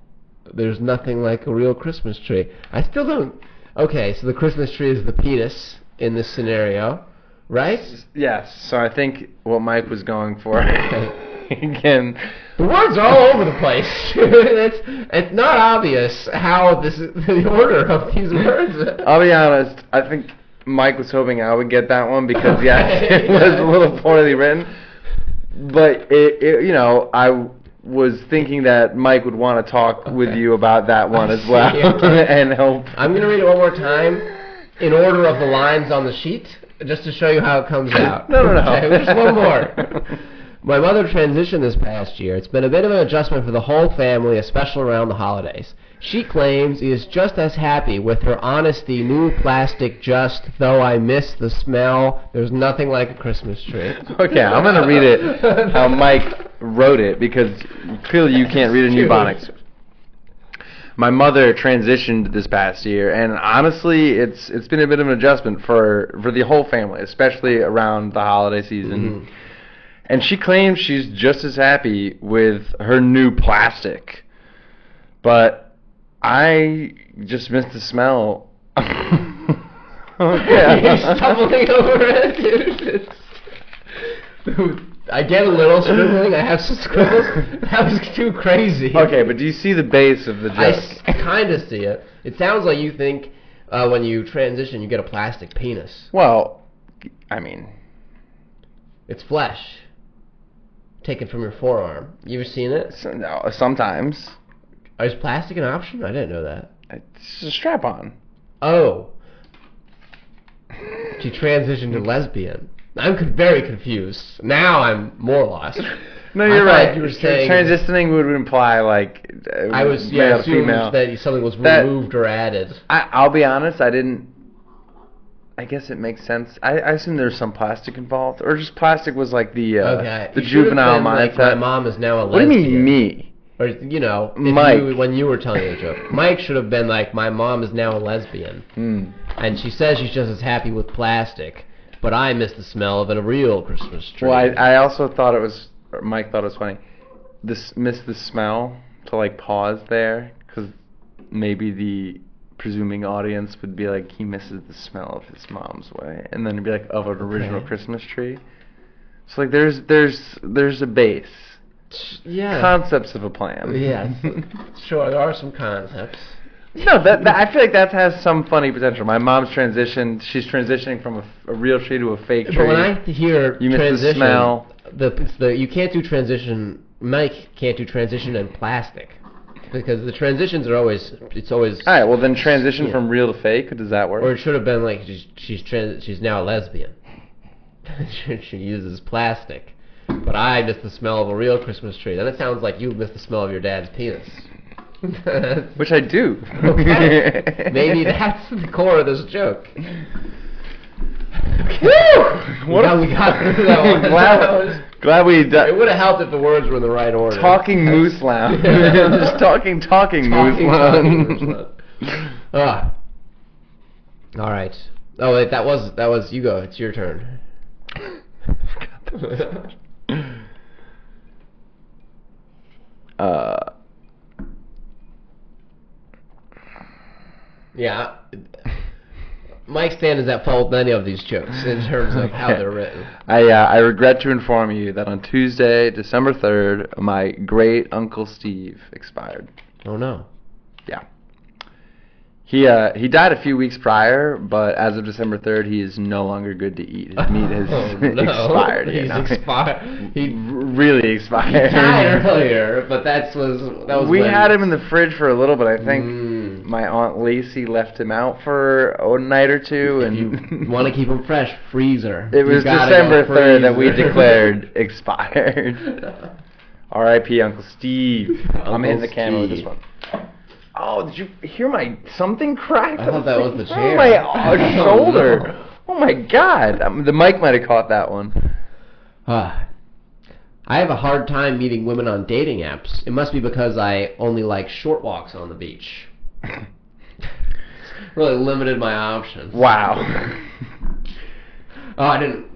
There's nothing like a real Christmas tree. I still don't... Okay, so the Christmas tree is the penis in this scenario, right? Yes, so I think what Mike was going for... Again, the words are all over the place. It's not obvious how this is the order of these words. I'll be honest. I think Mike was hoping I would get that one because it was a little poorly written. But I was thinking that Mike would want to talk with you about that one as well and help. I'm going to read it one more time in order of the lines on the sheet, just to show you how it comes out. No. Okay, just one more. My mother transitioned this past year. It's been a bit of an adjustment for the whole family, especially around the holidays. She claims he is just as happy with her honesty, new plastic just, though I miss the smell. There's nothing like a Christmas tree. Okay, I'm going to read it how Mike wrote it, because clearly you can't read a Ebonics. My mother transitioned this past year, and honestly, it's been a bit of an adjustment for the whole family, especially around the holiday season. Mm-hmm. And she claims she's just as happy with her new plastic. But I just miss the smell. You're stumbling over it, dude. I get a little scribbling. I have some scribbles. That was too crazy. Okay, but do you see the base of the joke? I kind of see it. It sounds like you think when you transition, you get a plastic penis. Well, I mean, it's flesh taken from your forearm. You ever seen it? No, sometimes. Is plastic an option? I didn't know that. It's a strap-on. Oh. She transitioned to lesbian. I'm very confused. Now I'm more lost. No, you're right. You were saying transitioning would imply like I was assuming female. That something was removed or added. I'll be honest. I guess it makes sense. I assume there's some plastic involved, or just plastic was like the juvenile mindset. Like, my mom is now a lesbian. What do you mean me? Or Mike. when you were telling the joke, Mike should have been like, my mom is now a lesbian, and she says she's just as happy with plastic. But I miss the smell of a real Christmas tree. Well, I also thought it was, Mike thought it was funny, miss the smell, to like pause there, because maybe the presuming audience would be like, he misses the smell of his mom's way, and then it'd be like, of an original Christmas tree. So like there's a base. Yeah. Concepts of a plan. Yeah. Sure, there are some concepts. No, I feel like that has some funny potential. My mom's transitioned. She's transitioning from a real tree to a fake tree. But when I hear you transition, miss the smell. You can't do transition. Mike can't do transition in plastic because the transitions are always. It's always. All right. Well, then transition from real to fake. Does that work? Or it should have been like she's now a lesbian. She uses plastic, but I miss the smell of a real Christmas tree. Then it sounds like you miss the smell of your dad's penis. Which I do. Okay. Maybe that's the core of this joke. Woo! We got through that one. Glad we did. It would have helped if the words were in the right order. Talking Moose Lounge. Just talking Moose Lounge. All right. Oh wait, that was you go. It's your turn. Yeah. Mike Stan is at fault with many of these jokes in terms of how they're written. I regret to inform you that on Tuesday, December 3rd, my great Uncle Steve expired. Oh no. Yeah. He died a few weeks prior, but as of December 3rd, he is no longer good to eat. His meat has expired. He's expired. He really expired. He died earlier, but that was. We had him in the fridge for a little bit. I think my Aunt Lacey left him out for a night or two, and you want to keep him fresh, freezer. It was December 3rd that we declared expired. R.I.P. Uncle Steve. I'm in the camera with this one. Oh, did you hear my something crack? I thought that was the chair. Oh, my shoulder. Oh my God. The mic might have caught that one. I have a hard time meeting women on dating apps. It must be because I only like short walks on the beach. Really limited my options. Wow. Oh, I didn't.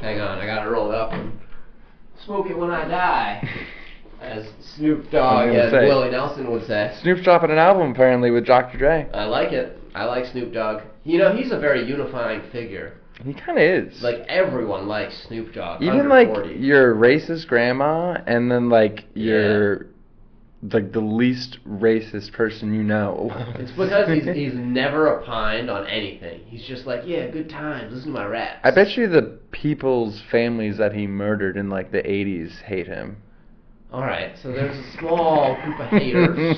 Hang on, I gotta roll it up and smoke it when I die. As Snoop Dogg and Willie Nelson would say. Snoop's dropping an album apparently with Dr. Dre. I like it. I like Snoop Dogg. You know, he's a very unifying figure. He kind of is. Like, everyone likes Snoop Dogg. Even like your racist grandma, and then like your like the least racist person you know. It's because he's never opined on anything. He's just like, yeah, good times. Listen to my raps. I bet you the people's families that he murdered in like the 80s hate him. All right, so there's a small group of haters.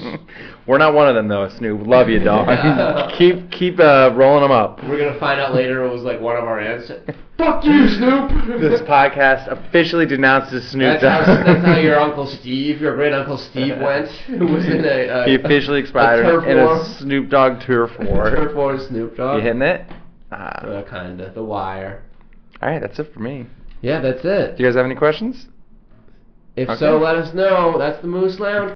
We're not one of them though, Snoop. Love you, dog. Yeah. keep rolling them up. We're gonna find out later it was like one of our aunts. Fuck you, Snoop. This podcast officially denounces Snoop. That's how your Uncle Steve, your great Uncle Steve went. Who was in he officially expired in a Snoop Dogg turf war. Turf war with Snoop Dogg. You hitting it? Kinda. The Wire. All right, that's it for me. Yeah, that's it. Do you guys have any questions? If so, let us know. That's the Moose Lounge.